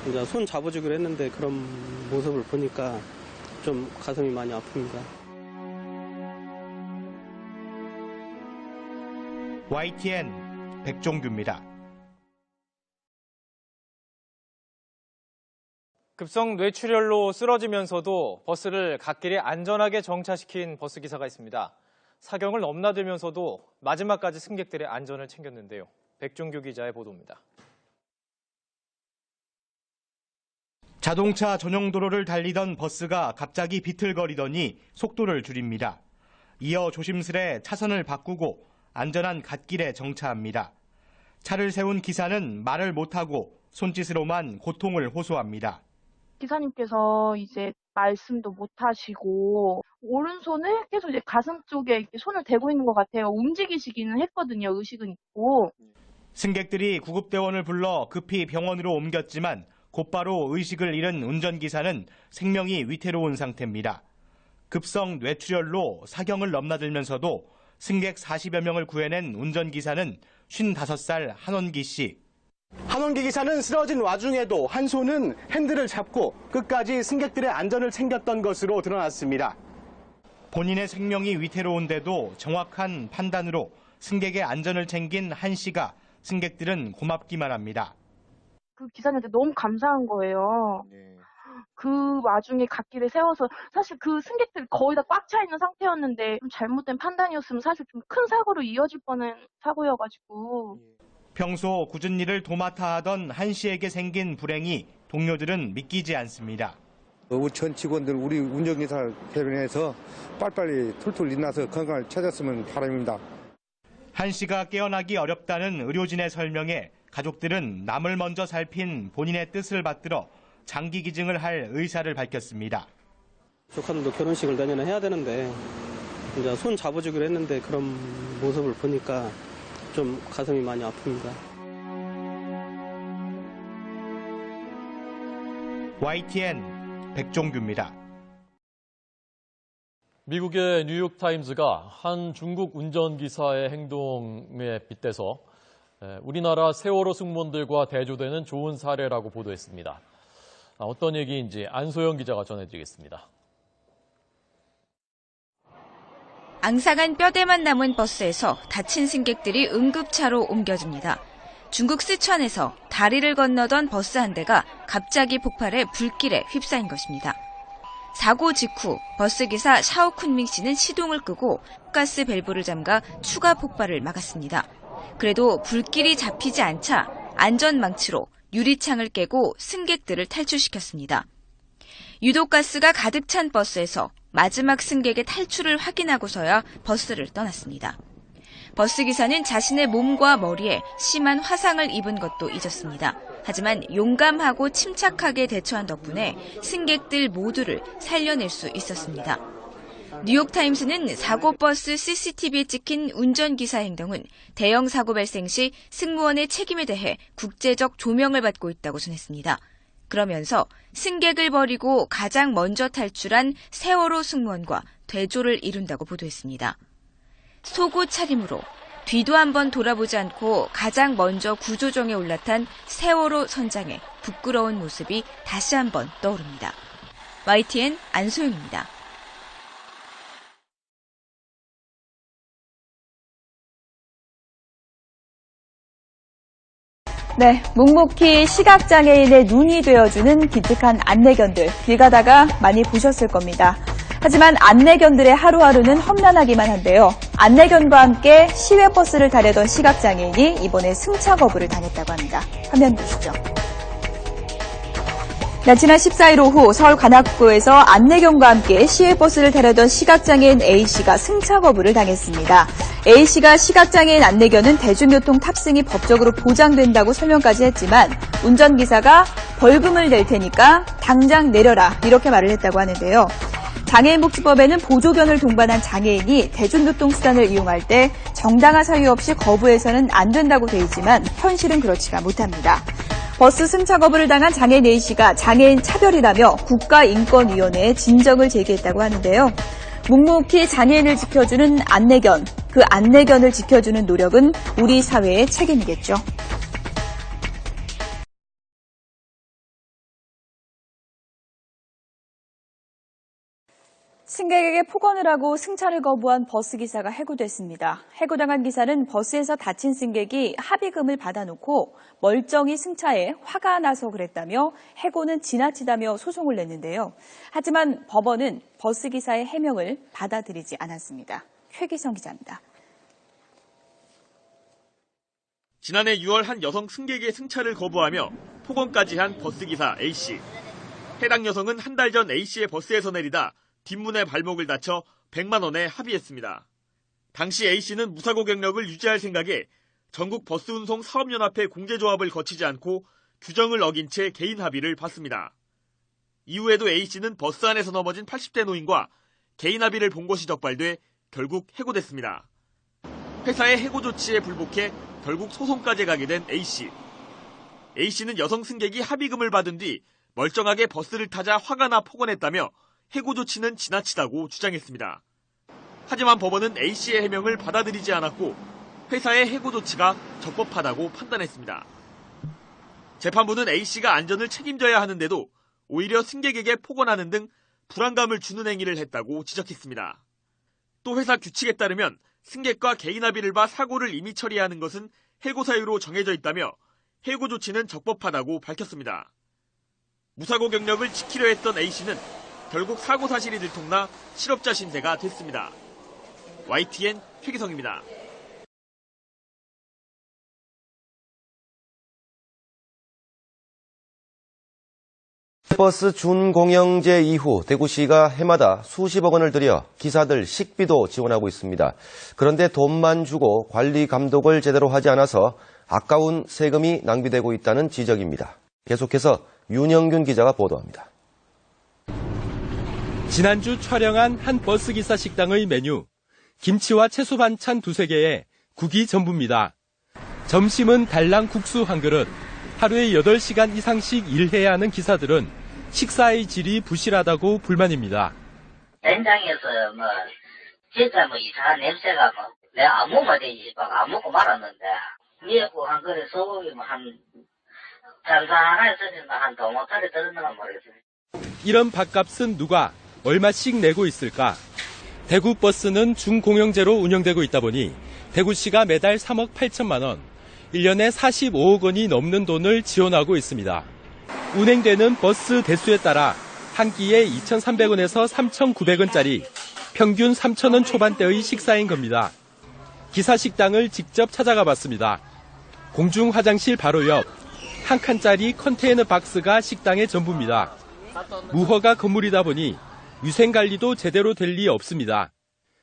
이제 손 잡아주기로 했는데 그런 모습을 보니까 좀 가슴이 많이 아픕니다. YTN 백종규입니다. 급성 뇌출혈로 쓰러지면서도 버스를 갓길에 안전하게 정차시킨 버스기사가 있습니다. 사경을 넘나들면서도 마지막까지 승객들의 안전을 챙겼는데요. 백종규 기자의 보도입니다. 자동차 전용 도로를 달리던 버스가 갑자기 비틀거리더니 속도를 줄입니다. 이어 조심스레 차선을 바꾸고 안전한 갓길에 정차합니다. 차를 세운 기사는 말을 못하고 손짓으로만 고통을 호소합니다. 기사님께서 이제 말씀도 못 하시고 오른손을 계속 이제 가슴 쪽에 이렇게 손을 대고 있는 것 같아요. 움직이시기는 했거든요. 의식은 있고. 승객들이 구급대원을 불러 급히 병원으로 옮겼지만 곧바로 의식을 잃은 운전기사는 생명이 위태로운 상태입니다. 급성 뇌출혈로 사경을 넘나들면서도 승객 40여 명을 구해낸 운전기사는 55살 한원기 씨. 한원기 기사는 쓰러진 와중에도 한 손은 핸들을 잡고 끝까지 승객들의 안전을 챙겼던 것으로 드러났습니다. 본인의 생명이 위태로운데도 정확한 판단으로 승객의 안전을 챙긴 한 씨가 승객들은 고맙기만 합니다. 그 기사님한테 너무 감사한 거예요. 그 와중에 갓길에 세워서 사실 그 승객들이 거의 다 꽉 차 있는 상태였는데 좀 잘못된 판단이었으면 사실 좀 큰 사고로 이어질 뻔한 사고여가지고. 평소 굳은 일을 도맡아 하던 한 씨에게 생긴 불행이 동료들은 믿기지 않습니다. 우리 전 직원들, 우리 운전기사 대변해서 빨리빨리 툴툴 일어나서 건강을 찾았으면 바랍니다. 한 씨가 깨어나기 어렵다는 의료진의 설명에 가족들은 남을 먼저 살핀 본인의 뜻을 받들어 장기 기증을 할 의사를 밝혔습니다. 조카들도 결혼식을 내년에 해야 되는데 이제 손 잡아주기로 했는데 그런 모습을 보니까 좀 가슴이 많이 아픕니다. YTN 백종규입니다. 미국의 뉴욕타임즈가 한 중국 운전기사의 행동에 빗대서 우리나라 세월호 승무원들과 대조되는 좋은 사례라고 보도했습니다. 어떤 얘기인지 안소영 기자가 전해드리겠습니다. 앙상한 뼈대만 남은 버스에서 다친 승객들이 응급차로 옮겨집니다. 중국 스촨에서 다리를 건너던 버스 한 대가 갑자기 폭발해 불길에 휩싸인 것입니다. 사고 직후 버스기사 샤오쿤밍 씨는 시동을 끄고 가스 밸브를 잠가 추가 폭발을 막았습니다. 그래도 불길이 잡히지 않자 안전망치로 유리창을 깨고 승객들을 탈출시켰습니다. 유독가스가 가득 찬 버스에서 마지막 승객의 탈출을 확인하고서야 버스를 떠났습니다. 버스기사는 자신의 몸과 머리에 심한 화상을 입은 것도 잊었습니다. 하지만 용감하고 침착하게 대처한 덕분에 승객들 모두를 살려낼 수 있었습니다. 뉴욕타임스는 사고버스 CCTV에 찍힌 운전기사 행동은 대형 사고 발생 시 승무원의 책임에 대해 국제적 조명을 받고 있다고 전했습니다. 그러면서 승객을 버리고 가장 먼저 탈출한 세월호 승무원과 대조를 이룬다고 보도했습니다. 속옷 차림으로 뒤도 한번 돌아보지 않고 가장 먼저 구조정에 올라탄 세월호 선장의 부끄러운 모습이 다시 한번 떠오릅니다. YTN 안소영입니다. 네, 묵묵히 시각장애인의 눈이 되어주는 기특한 안내견들, 길 가다가 많이 보셨을 겁니다. 하지만 안내견들의 하루하루는 험난하기만 한데요. 안내견과 함께 시외버스를 타려던 시각장애인이 이번에 승차 거부를 당했다고 합니다. 화면 보시죠. 네, 지난 14일 오후 서울 관악구에서 안내견과 함께 시외버스를 타려던 시각장애인 A씨가 승차 거부를 당했습니다. A씨가 시각장애인 안내견은 대중교통 탑승이 법적으로 보장된다고 설명까지 했지만 운전기사가 벌금을 낼 테니까 당장 내려라 이렇게 말을 했다고 하는데요. 장애인복지법에는 보조견을 동반한 장애인이 대중교통수단을 이용할 때 정당한 사유 없이 거부해서는 안 된다고 돼 있지만 현실은 그렇지가 못합니다. 버스 승차 거부를 당한 장애인 A씨가 장애인 차별이라며 국가인권위원회에 진정을 제기했다고 하는데요. 묵묵히 장애인을 지켜주는 안내견, 그 안내견을 지켜주는 노력은 우리 사회의 책임이겠죠. 승객에게 폭언을 하고 승차를 거부한 버스기사가 해고됐습니다. 해고당한 기사는 버스에서 다친 승객이 합의금을 받아놓고 멀쩡히 승차에 화가 나서 그랬다며 해고는 지나치다며 소송을 냈는데요. 하지만 법원은 버스기사의 해명을 받아들이지 않았습니다. 최기성 기자입니다. 지난해 6월 한 여성 승객의 승차를 거부하며 폭언까지 한 버스기사 A씨. 해당 여성은 한 달 전 A씨의 버스에서 내리다 뒷문에 발목을 다쳐 100만 원에 합의했습니다. 당시 A씨는 무사고 경력을 유지할 생각에 전국 버스운송 사업연합회 공제조합을 거치지 않고 규정을 어긴 채 개인 합의를 받습니다. 이후에도 A씨는 버스 안에서 넘어진 80대 노인과 개인 합의를 본 것이 적발돼 결국 해고됐습니다. 회사의 해고 조치에 불복해 결국 소송까지 가게 된 A씨. A씨는 여성 승객이 합의금을 받은 뒤 멀쩡하게 버스를 타자 화가 나 폭언했다며 해고 조치는 지나치다고 주장했습니다. 하지만 법원은 A씨의 해명을 받아들이지 않았고 회사의 해고 조치가 적법하다고 판단했습니다. 재판부는 A씨가 안전을 책임져야 하는데도 오히려 승객에게 폭언하는 등 불안감을 주는 행위를 했다고 지적했습니다. 또 회사 규칙에 따르면 승객과 개인 합의를 봐 사고를 임의 처리하는 것은 해고 사유로 정해져 있다며 해고 조치는 적법하다고 밝혔습니다. 무사고 경력을 지키려 했던 A씨는 결국 사고 사실이 들통나 실업자 신세가 됐습니다. YTN 최기성입니다. 버스 준공영제 이후 대구시가 해마다 수십억 원을 들여 기사들 식비도 지원하고 있습니다. 그런데 돈만 주고 관리 감독을 제대로 하지 않아서 아까운 세금이 낭비되고 있다는 지적입니다. 계속해서 윤영균 기자가 보도합니다. 지난주 촬영한 한 버스기사 식당의 메뉴. 김치와 채소 반찬 2~3개에 국이 전부입니다. 점심은 달랑 국수 한 그릇. 하루에 8시간 이상씩 일해야 하는 기사들은 식사의 질이 부실하다고 불만입니다. 현장에서 진짜 이상한 냄새가 내가 안 먹으면 되지 안 먹고 말았는데 미역국 한 그릇 소고기 한 장사 하나 했으면 한 도모타리 들었나 모르겠어요. 이런 밥값은 누가 얼마씩 내고 있을까? 대구 버스는 준공영제로 운영되고 있다 보니 대구시가 매달 3억 8천만 원, 1년에 45억 원이 넘는 돈을 지원하고 있습니다. 운행되는 버스 대수에 따라 한 끼에 2,300원에서 3,900원짜리 평균 3,000원 초반대의 식사인 겁니다. 기사 식당을 직접 찾아가 봤습니다. 공중 화장실 바로 옆 한 칸짜리 컨테이너 박스가 식당의 전부입니다. 무허가 건물이다 보니 위생관리도 제대로 될 리 없습니다.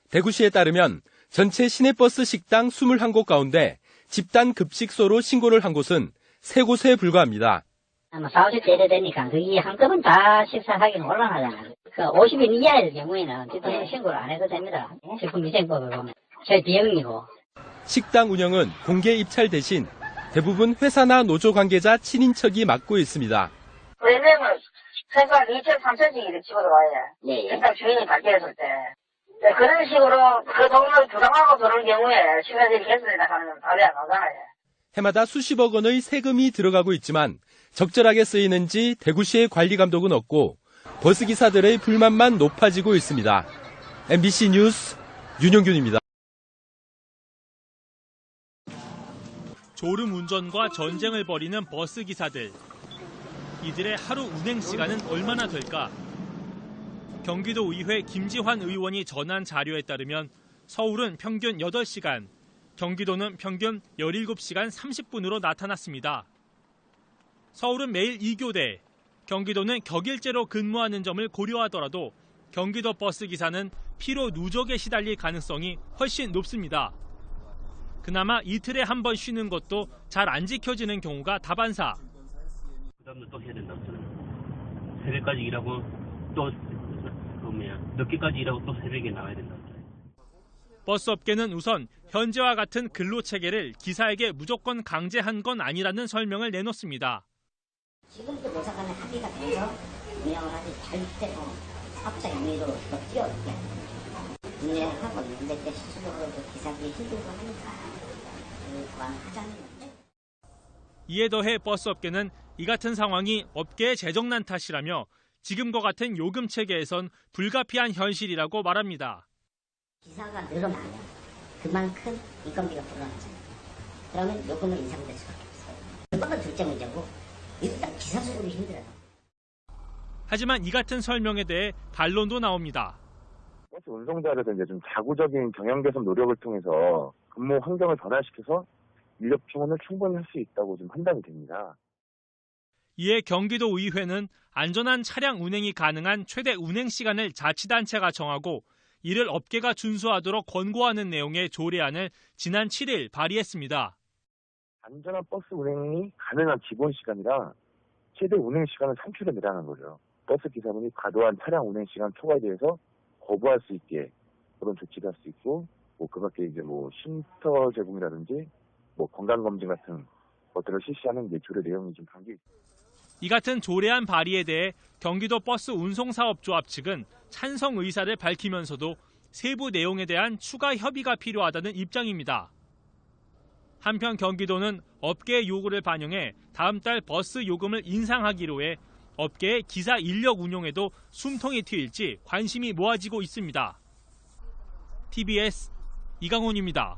대구시에 따르면 전체 시내버스 식당 21곳 가운데 집단 급식소로 신고를 한 곳은 3곳에 불과합니다. 40대 이래 되니까 거기 한꺼번에 다 식사하기는 곤란하잖아요. 50인 이하일 경우에는 뒷돈 신고를 안 해도 됩니다. 식품위생법을 보면. 제 비용이고. 식당 운영은 공개 입찰 대신 대부분 회사나 노조 관계자 친인척이 맡고 있습니다. 왜냐면 생각 2천, 3천씩 이렇게 집어들어와요. 일단 주인이 바뀌었을 때. 그런 식으로 그 돈을 부담하고 들어올 경우에 시간들이 개설이나 하면 답이 안 나오잖아요. 해마다 수십억 원의 세금이 들어가고 있지만 적절하게 쓰이는지 대구시의 관리 감독은 없고 버스기사들의 불만만 높아지고 있습니다. MBC 뉴스 윤영균입니다. 졸음 운전과 전쟁을 벌이는 버스 기사들. 이들의 하루 운행 시간은 얼마나 될까? 경기도의회 김지환 의원이 전한 자료에 따르면 서울은 평균 8시간, 경기도는 평균 17시간 30분으로 나타났습니다. 서울은 매일 2교대, 경기도는 격일제로 근무하는 점을 고려하더라도 경기도 버스 기사는 피로 누적에 시달릴 가능성이 훨씬 높습니다. 그나마 이틀에 한 번 쉬는 것도 잘 안 지켜지는 경우가 다반사. 부담도 또 해야 된다고 새벽까지 일하고 또 늦게까지 일하고 또 새벽에 나와야 된다고. 버스 업계는 우선 현재와 같은 근로 체계를 기사에게 무조건 강제한 건 아니라는 설명을 내놓습니다. 지금도 노사간에 합의가 돼서 운영을 하지 절대 사업자 임의로 뛰어올게 운영하고 있는데 실질적으로 기사들이 힘들고 하니까 그만하자는 건데. 이에 더해 버스 업계는 이 같은 상황이 업계의 재정난 탓이라며 지금과 같은 요금 체계에선 불가피한 현실이라고 말합니다. 기사가 늘어나면 그만큼 인건비가 불어나잖아요. 그러면 요금은 인상될 수밖에 없어요. 그거는 둘째 문제고 일단 기사 수급이 힘들어요. 하지만 이 같은 설명에 대해 반론도 나옵니다. 버스 운송자들은 이제 좀 자구적인 경영 개선 노력을 통해서 근무 환경을 변화시켜서 인력 충원을 충분히 할 수 있다고 좀 판단이 됩니다. 이에 경기도의회는 안전한 차량 운행이 가능한 최대 운행 시간을 자치단체가 정하고 이를 업계가 준수하도록 권고하는 내용의 조례안을 지난 7일 발의했습니다. 안전한 버스 운행이 가능한 기본 시간이라 최대 운행 시간을 3초를 내라는 거죠. 버스 기사분이 과도한 차량 운행 시간 초과에 대해서 거부할 수 있게 그런 조치를 할 수 있고, 그밖에 이제 쉼터 제공이라든지 건강검진 같은 것들을 실시하는 이제 조례 내용이 좀 담겨 있습니다. 이 같은 조례안 발의에 대해 경기도 버스 운송사업조합 측은 찬성 의사를 밝히면서도 세부 내용에 대한 추가 협의가 필요하다는 입장입니다. 한편 경기도는 업계의 요구를 반영해 다음 달 버스 요금을 인상하기로 해 업계의 기사 인력 운용에도 숨통이 트일지 관심이 모아지고 있습니다. TBS 이강훈입니다.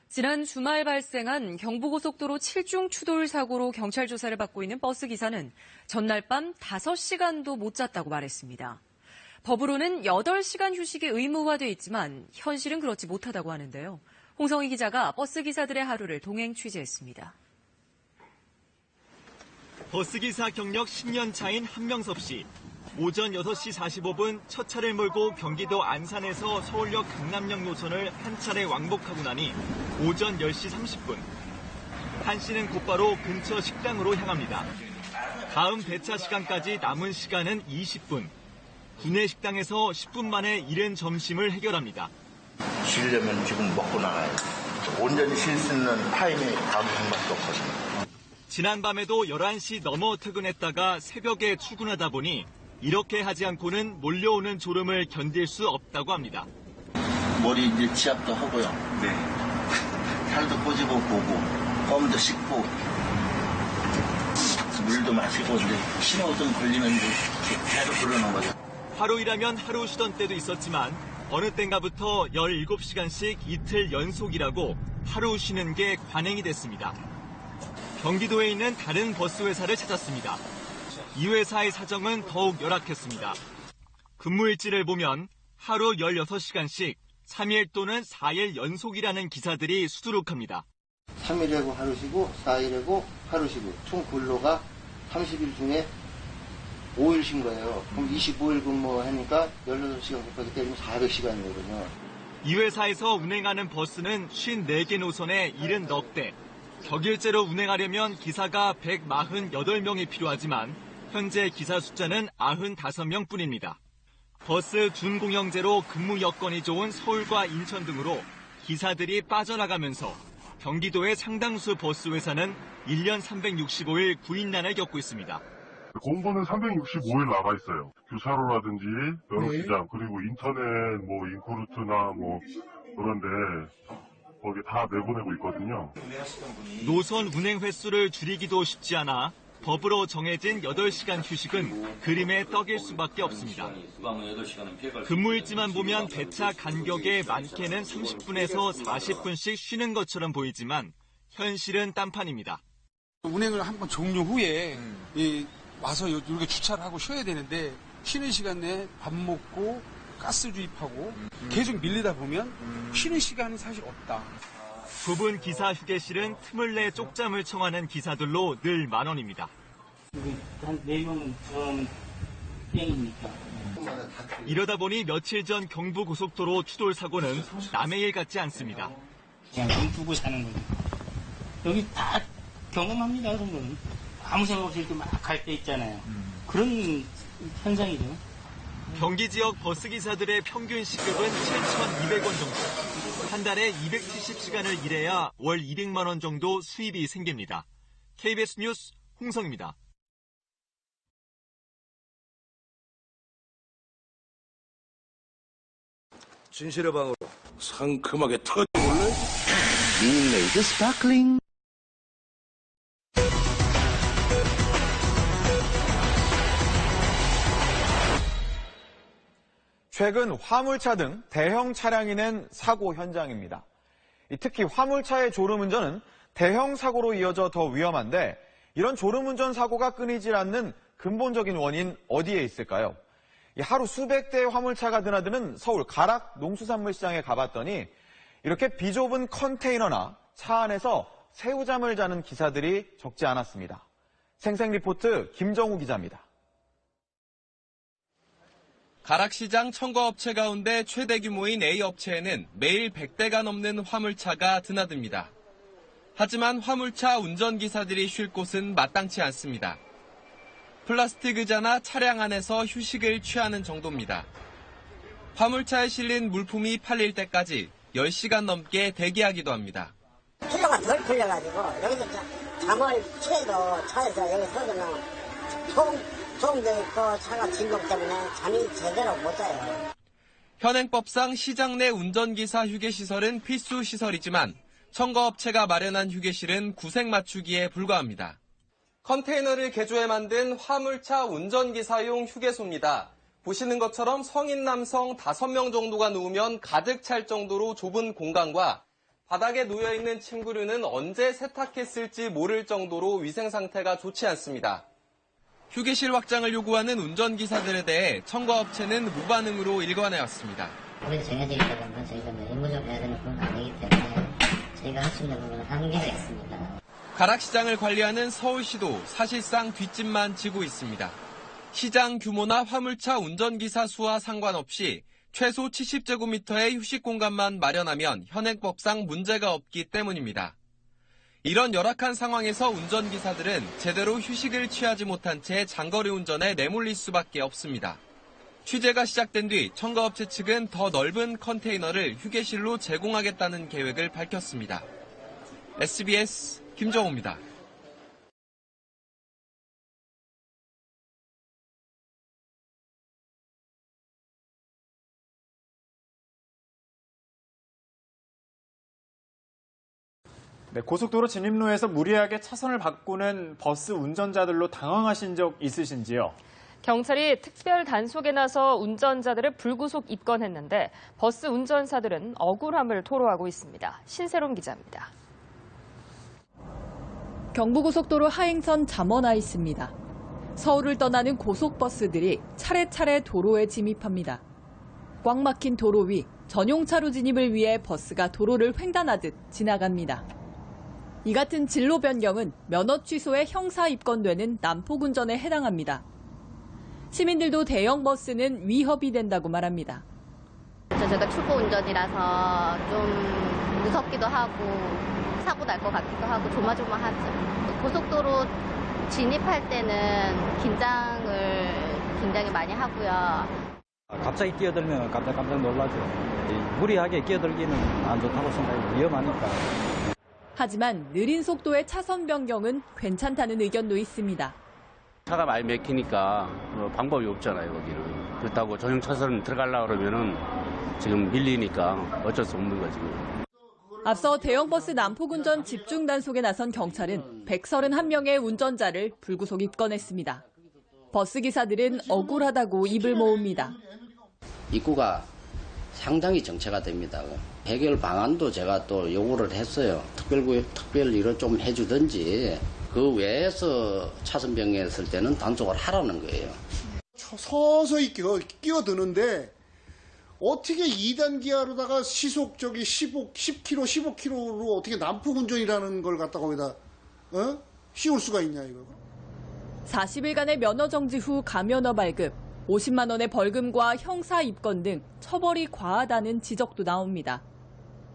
지난 주말 발생한 경부고속도로 7중 추돌 사고로 경찰 조사를 받고 있는 버스 기사는 전날 밤 5시간도 못 잤다고 말했습니다. 법으로는 8시간 휴식이 의무화돼 있지만 현실은 그렇지 못하다고 하는데요. 홍성희 기자가 버스 기사들의 하루를 동행 취재했습니다. 버스기사 경력 10년 차인 한명섭 씨. 오전 6시 45분 첫 차를 몰고 경기도 안산에서 서울역 강남역 노선을 한 차례 왕복하고 나니 오전 10시 30분. 한 씨는 곧바로 근처 식당으로 향합니다. 다음 배차 시간까지 남은 시간은 20분. 구내 식당에서 10분 만에 이른 점심을 해결합니다. 쉬려면 지금 먹고 나가야 돼. 온전히 쉴 수 있는 타임이 다음 장밖에 없거든요. 지난밤에도 11시 넘어 퇴근했다가 새벽에 출근하다 보니 이렇게 하지 않고는 몰려오는 졸음을 견딜 수 없다고 합니다. 머리 이제 치압도 하고요. 네. 살도 꼬집어 보고, 껌도 씻고, 물도 마시고, 이제 신호등 걸리면 이제 계속 그러는 거죠. 하루 일하면 하루 쉬던 때도 있었지만 어느 땐가부터 17시간씩 이틀 연속이라고 하루 쉬는 게 관행이 됐습니다. 경기도에 있는 다른 버스 회사를 찾았습니다. 이 회사의 사정은 더욱 열악했습니다. 근무일지를 보면 하루 16시간씩 3일 또는 4일 연속이라는 기사들이 수두룩합니다. 3일하고 하루 쉬고 4일하고 하루 쉬고 총 근로가 30일 중에 5일 쉰 거예요. 그럼 25일 근무하니까 18시간 곱하기 때리면 400시간이거든요. 이 회사에서 운행하는 버스는 54개 노선에 70대. 격일제로 운행하려면 기사가 148명이 필요하지만 현재 기사 숫자는 95명 뿐입니다. 버스 준공영제로 근무 여건이 좋은 서울과 인천 등으로 기사들이 빠져나가면서 경기도의 상당수 버스 회사는 1년 365일 구인난을 겪고 있습니다. 공고는 365일 나가 있어요. 교차로라든지 면허시장 그리고 인터넷 인코루트나 그런데 거기 다 내보내고 있거든요. 노선 운행 횟수를 줄이기도 쉽지 않아 법으로 정해진 8시간 휴식은 그림의 떡일 수밖에 없습니다. 근무일지만 보면 배차 간격에 많게는 30분에서 40분씩 쉬는 것처럼 보이지만 현실은 딴판입니다. 운행을 한번 종료 후에 와서 이렇게 주차를 하고 쉬어야 되는데 쉬는 시간 내에 밥 먹고 가스 주입하고 계속 밀리다 보면 쉬는 시간이 사실 없다. 부분 기사 휴게실은 틈을 내 쪽잠을 청하는 기사들로 늘 만원입니다. 한 4명은 땡이니까. 이러다 보니 며칠 전 경부고속도로 추돌 사고는 남의 일 같지 않습니다. 그냥 돈 두고 사는 거죠. 여기 다 경험합니다, 그런 거는. 아무 생각 없이 이렇게 막 갈 때 있잖아요. 그런 현상이죠. 경기 지역 버스기사들의 평균 시급은 7,200원 정도. 한 달에 270시간을 일해야 월 200만 원 정도 수입이 생깁니다. KBS 뉴스 홍성입니다. 진실의 방으로 상큼하게 터져볼래? 릴레이드 스파클링. 최근 화물차 등 대형 차량이 낸 사고 현장입니다. 특히 화물차의 졸음운전은 대형 사고로 이어져 더 위험한데 이런 졸음운전 사고가 끊이질 않는 근본적인 원인 어디에 있을까요? 하루 수백 대의 화물차가 드나드는 서울 가락 농수산물시장에 가봤더니 이렇게 비좁은 컨테이너나 차 안에서 새우잠을 자는 기사들이 적지 않았습니다. 생생리포트 김정우 기자입니다. 가락시장 첨가업체 가운데 최대 규모인 A업체에는 매일 100대가 넘는 화물차가 드나듭니다. 하지만 화물차 운전기사들이 쉴 곳은 마땅치 않습니다. 플라스틱 의자나 차량 안에서 휴식을 취하는 정도입니다. 화물차에 실린 물품이 팔릴 때까지 10시간 넘게 대기하기도 합니다. 필요가 덜 풀려가지고 여기서 잠을 취해도 차에서 여기 서서는 소음도 있고 차가 진동 때문에 잠이 제대로 못 자요. 현행법상 시장 내 운전기사 휴게시설은 필수 시설이지만 첨가업체가 마련한 휴게실은 구색 맞추기에 불과합니다. 컨테이너를 개조해 만든 화물차 운전기사용 휴게소입니다. 보시는 것처럼 성인 남성 5명 정도가 누우면 가득 찰 정도로 좁은 공간과 바닥에 놓여있는 침구류는 언제 세탁했을지 모를 정도로 위생 상태가 좋지 않습니다. 휴게실 확장을 요구하는 운전기사들에 대해 첨가업체는 무반응으로 일관해왔습니다. 우리 정해져 있다 보면 저희가 의무적으로 해야 되는 부분은 아니기 때문에 저희가 할 수 있는 부분은 한계가 있습니다. 가락시장을 관리하는 서울시도 사실상 뒷짐만 지고 있습니다. 시장 규모나 화물차 운전기사 수와 상관없이 최소 70제곱미터의 휴식 공간만 마련하면 현행법상 문제가 없기 때문입니다. 이런 열악한 상황에서 운전기사들은 제대로 휴식을 취하지 못한 채 장거리 운전에 내몰릴 수밖에 없습니다. 취재가 시작된 뒤 첨가업체 측은 더 넓은 컨테이너를 휴게실로 제공하겠다는 계획을 밝혔습니다. SBS 김정호입니다. 네, 고속도로 진입로에서 무리하게 차선을 바꾸는 버스 운전자들로 당황하신 적 있으신지요? 경찰이 특별 단속에 나서 운전자들을 불구속 입건했는데 버스 운전사들은 억울함을 토로하고 있습니다. 신세롬 기자입니다. 경부고속도로 하행선 잠원하에 있습니다. 서울을 떠나는 고속버스들이 차례차례 도로에 진입합니다. 꽉 막힌 도로 위 전용차로 진입을 위해 버스가 도로를 횡단하듯 지나갑니다. 이 같은 진로 변경은 면허 취소에 형사 입건되는 난폭운전에 해당합니다. 시민들도 대형 버스는 위협이 된다고 말합니다. 제가 출고 운전이라서 좀 무섭기도 하고 사고 날 것 같기도 하고 조마조마하죠. 고속도로 진입할 때는 긴장을 굉장히 많이 하고요. 갑자기 끼어들면 깜짝 놀라죠. 무리하게 끼어들기는 안 좋다고 생각해요. 위험하니까. 하지만 느린 속도의 차선 변경은 괜찮다는 의견도 있습니다. 차가 많이 막히니까 방법이 없잖아요, 거기는. 그렇다고 전용 차선 들어가려고 그러면은 지금 밀리니까 어쩔 수 없는 거지. 앞서 대형버스 난폭운전 집중 단속에 나선 경찰은 131명의 운전자를 불구속 입건했습니다. 버스기사들은 억울하다고 입을 모읍니다. 입구가 상당히 정체가 됩니다. 해결 방안도 제가 또 요구를 했어요. 특별일을 좀 해주든지 그 외에서 차선 변경했을 때는 단속을 하라는 거예요. 서서히 끼어드는데 어떻게 2단 기아로다가 시속 10km, 15km로 어떻게 난폭운전이라는 걸 갖다가 거기다 씌울 수가 있냐 이거. 40일간의 면허 정지 후 가면허 발급, 50만 원의 벌금과 형사 입건 등 처벌이 과하다는 지적도 나옵니다.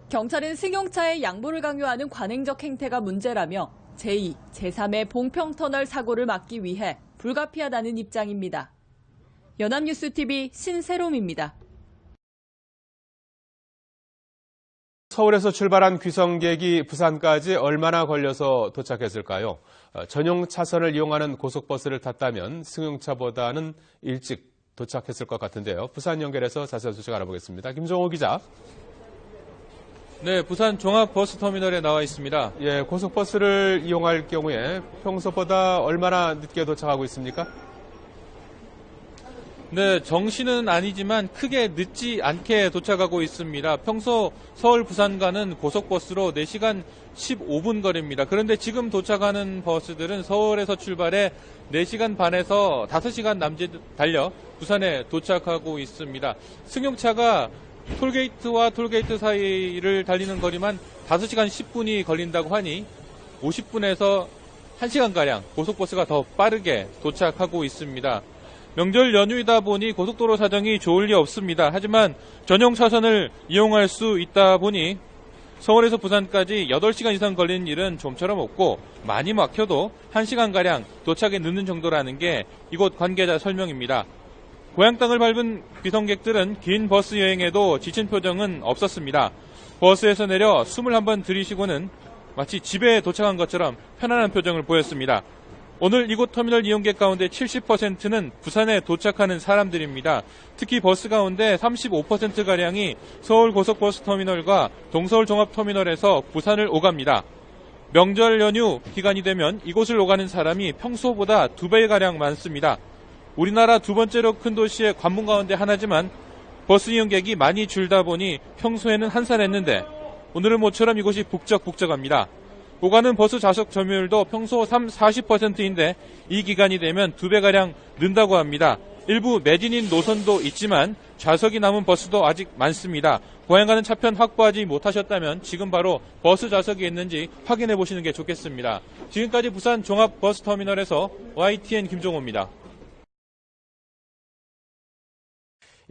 경찰은 승용차의 양보를 강요하는 관행적 행태가 문제라며 제2, 제3의 봉평터널 사고를 막기 위해 불가피하다는 입장입니다. 연합뉴스TV 신세롬입니다. 서울에서 출발한 귀성객이 부산까지 얼마나 걸려서 도착했을까요? 전용 차선을 이용하는 고속버스를 탔다면 승용차보다는 일찍 도착했을 것 같은데요. 부산 연결해서 자세한 소식 알아보겠습니다. 김정호 기자. 네, 부산 종합버스터미널에 나와 있습니다. 예, 고속버스를 이용할 경우에 평소보다 얼마나 늦게 도착하고 있습니까? 네, 정시는 아니지만 크게 늦지 않게 도착하고 있습니다. 평소 서울 부산 가는 고속버스로 4시간 15분 거리입니다. 그런데 지금 도착하는 버스들은 서울에서 출발해 4시간 반에서 5시간 남짓 달려 부산에 도착하고 있습니다. 승용차가 톨게이트와 톨게이트 사이를 달리는 거리만 5시간 10분이 걸린다고 하니 50분에서 1시간가량 고속버스가 더 빠르게 도착하고 있습니다. 명절 연휴이다 보니 고속도로 사정이 좋을 리 없습니다. 하지만 전용 차선을 이용할 수 있다 보니 서울에서 부산까지 8시간 이상 걸리는 일은 좀처럼 없고 많이 막혀도 1시간가량 도착에 늦는 정도라는 게 이곳 관계자 설명입니다. 고향 땅을 밟은 귀성객들은 긴 버스 여행에도 지친 표정은 없었습니다. 버스에서 내려 숨을 한번 들이쉬고는 마치 집에 도착한 것처럼 편안한 표정을 보였습니다. 오늘 이곳 터미널 이용객 가운데 70%는 부산에 도착하는 사람들입니다. 특히 버스 가운데 35%가량이 서울 고속버스 터미널과 동서울 종합터미널에서 부산을 오갑니다. 명절 연휴 기간이 되면 이곳을 오가는 사람이 평소보다 2배가량 많습니다. 우리나라 두 번째로 큰 도시의 관문 가운데 하나지만 버스 이용객이 많이 줄다 보니 평소에는 한산했는데 오늘은 모처럼 이곳이 북적북적합니다. 오가는 버스 좌석 점유율도 평소 40%인데 이 기간이 되면 2배가량 는다고 합니다. 일부 매진인 노선도 있지만 좌석이 남은 버스도 아직 많습니다. 고향 가는 차편 확보하지 못하셨다면 지금 바로 버스 좌석이 있는지 확인해 보시는 게 좋겠습니다. 지금까지 부산 종합버스터미널에서 YTN 김종호입니다.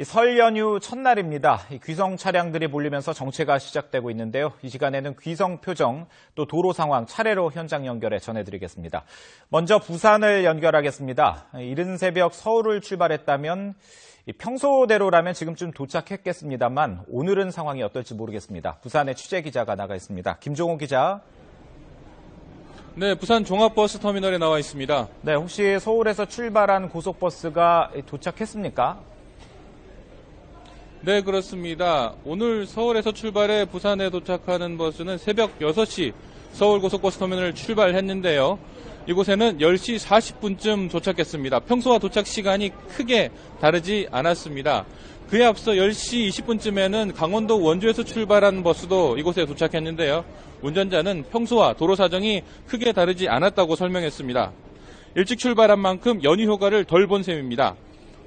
설 연휴 첫날입니다. 귀성 차량들이 몰리면서 정체가 시작되고 있는데요. 이 시간에는 귀성 표정, 또 도로 상황 차례로 현장 연결해 전해드리겠습니다. 먼저 부산을 연결하겠습니다. 이른 새벽 서울을 출발했다면 평소대로라면 지금쯤 도착했겠습니다만 오늘은 상황이 어떨지 모르겠습니다. 부산에 취재 기자가 나가 있습니다. 김종호 기자. 네, 부산 종합버스터미널에 나와 있습니다. 네, 혹시 서울에서 출발한 고속버스가 도착했습니까? 네, 그렇습니다. 오늘 서울에서 출발해 부산에 도착하는 버스는 새벽 6시 서울고속버스터미널을 출발했는데요. 이곳에는 10시 40분쯤 도착했습니다. 평소와 도착 시간이 크게 다르지 않았습니다. 그에 앞서 10시 20분쯤에는 강원도 원주에서 출발한 버스도 이곳에 도착했는데요. 운전자는 평소와 도로 사정이 크게 다르지 않았다고 설명했습니다. 일찍 출발한 만큼 연휴 효과를 덜 본 셈입니다.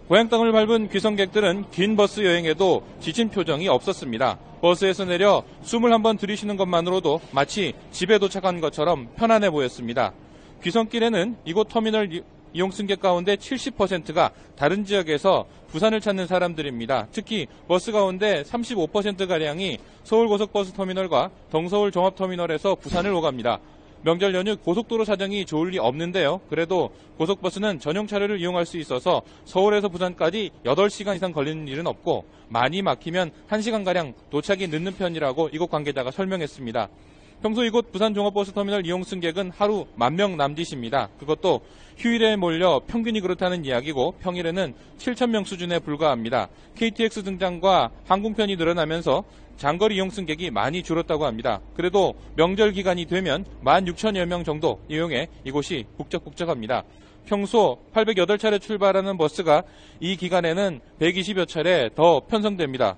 고향 땅을 밟은 귀성객들은 긴 버스 여행에도 지친 표정이 없었습니다. 버스에서 내려 숨을 한번 들이쉬는 것만으로도 마치 집에 도착한 것처럼 편안해 보였습니다. 귀성길에는 이곳 터미널 이용 승객 가운데 70%가 다른 지역에서 부산을 찾는 사람들입니다. 특히 버스 가운데 35%가량이 서울고속버스터미널과 동서울 종합터미널에서 부산을 오갑니다. 명절 연휴 고속도로 사정이 좋을 리 없는데요. 그래도 고속버스는 전용 차로를 이용할 수 있어서 서울에서 부산까지 8시간 이상 걸리는 일은 없고 많이 막히면 1시간가량 도착이 늦는 편이라고 이곳 관계자가 설명했습니다. 평소 이곳 부산 종합버스터미널 이용 승객은 하루 10,000명 남짓입니다. 그것도 휴일에 몰려 평균이 그렇다는 이야기고 평일에는 7,000명 수준에 불과합니다. KTX 등장과 항공편이 늘어나면서 장거리 이용 승객이 많이 줄었다고 합니다. 그래도 명절 기간이 되면 16,000여 명 정도 이용해 이곳이 북적북적합니다. 평소 808차례 출발하는 버스가 이 기간에는 120여 차례 더 편성됩니다.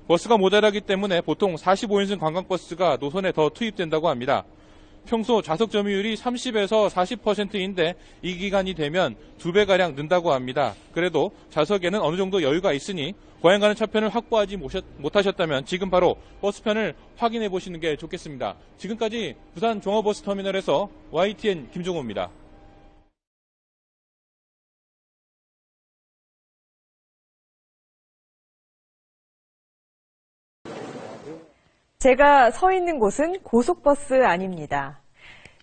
버스가 모자라기 때문에 보통 45인승 관광버스가 노선에 더 투입된다고 합니다. 평소 좌석 점유율이 30에서 40%인데 이 기간이 되면 2배가량 는다고 합니다. 그래도 좌석에는 어느 정도 여유가 있으니 고향 가는 차편을 확보하지 못하셨다면 지금 바로 버스편을 확인해 보시는 게 좋겠습니다. 지금까지 부산 종합버스터미널에서 YTN 김종호입니다. 제가 서 있는 곳은 고속버스 안입니다.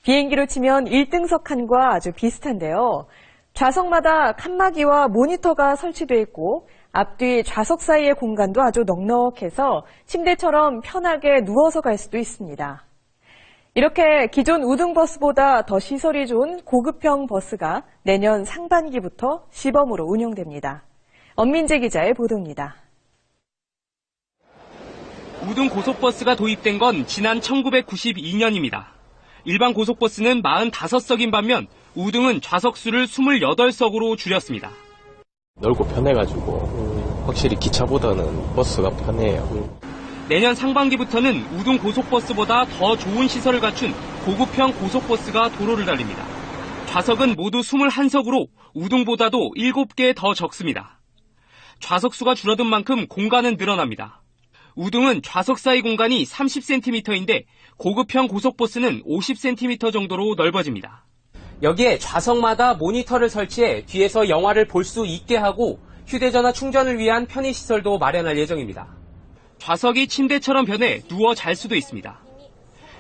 비행기로 치면 1등석 칸과 아주 비슷한데요. 좌석마다 칸막이와 모니터가 설치되어 있고 앞뒤 좌석 사이의 공간도 아주 넉넉해서 침대처럼 편하게 누워서 갈 수도 있습니다. 이렇게 기존 우등버스보다 더 시설이 좋은 고급형 버스가 내년 상반기부터 시범으로 운영됩니다. 엄민재 기자의 보도입니다. 우등 고속버스가 도입된 건 지난 1992년입니다. 일반 고속버스는 45석인 반면 우등은 좌석수를 28석으로 줄였습니다. 넓고 편해가지고 확실히 기차보다는 버스가 편해요. 내년 상반기부터는 우등 고속버스보다 더 좋은 시설을 갖춘 고급형 고속버스가 도로를 달립니다. 좌석은 모두 21석으로 우등보다도 7개 더 적습니다. 좌석수가 줄어든 만큼 공간은 늘어납니다. 우등은 좌석 사이 공간이 30cm인데 고급형 고속버스는 50cm 정도로 넓어집니다. 여기에 좌석마다 모니터를 설치해 뒤에서 영화를 볼 수 있게 하고 휴대전화 충전을 위한 편의시설도 마련할 예정입니다. 좌석이 침대처럼 변해 누워 잘 수도 있습니다.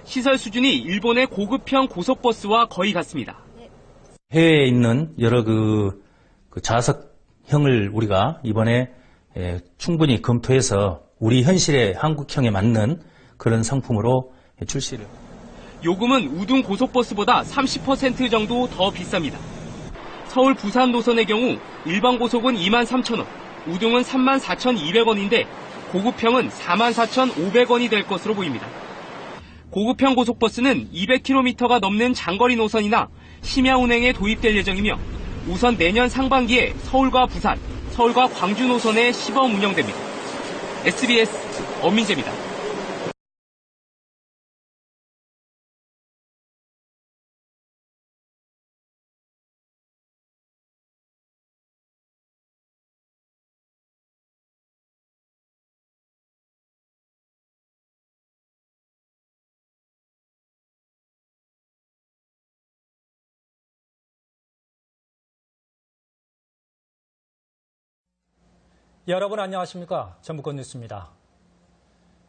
시설 수준이 일본의 고급형 고속버스와 거의 같습니다. 해외에 있는 여러 좌석형을 우리가 이번에 충분히 검토해서 우리 현실의 한국형에 맞는 그런 상품으로 출시를. 요금은 우등 고속버스보다 30% 정도 더 비쌉니다. 서울 부산 노선의 경우 일반 고속은 23,000원, 우등은 34,200원인데 고급형은 44,500원이 될 것으로 보입니다. 고급형 고속버스는 200km가 넘는 장거리 노선이나 심야 운행에 도입될 예정이며 우선 내년 상반기에 서울과 부산, 서울과 광주 노선에 시범 운영됩니다. SBS 엄민재입니다. 여러분 안녕하십니까? 전북권 뉴스입니다.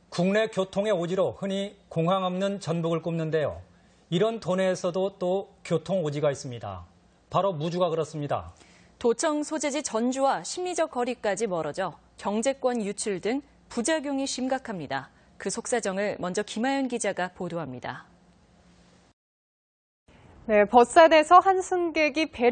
국내 교통의 오지로 흔히 공항 없는 전북을 꼽는데요. 이런 도내에서도 또 교통 오지가 있습니다. 바로 무주가 그렇습니다. 도청 소재지 전주와 심리적 거리까지 멀어져 경제권 유출 등 부작용이 심각합니다. 그 속사정을 먼저 김하연 기자가 보도합니다. 네, 버스 안에서 한 승객이 배를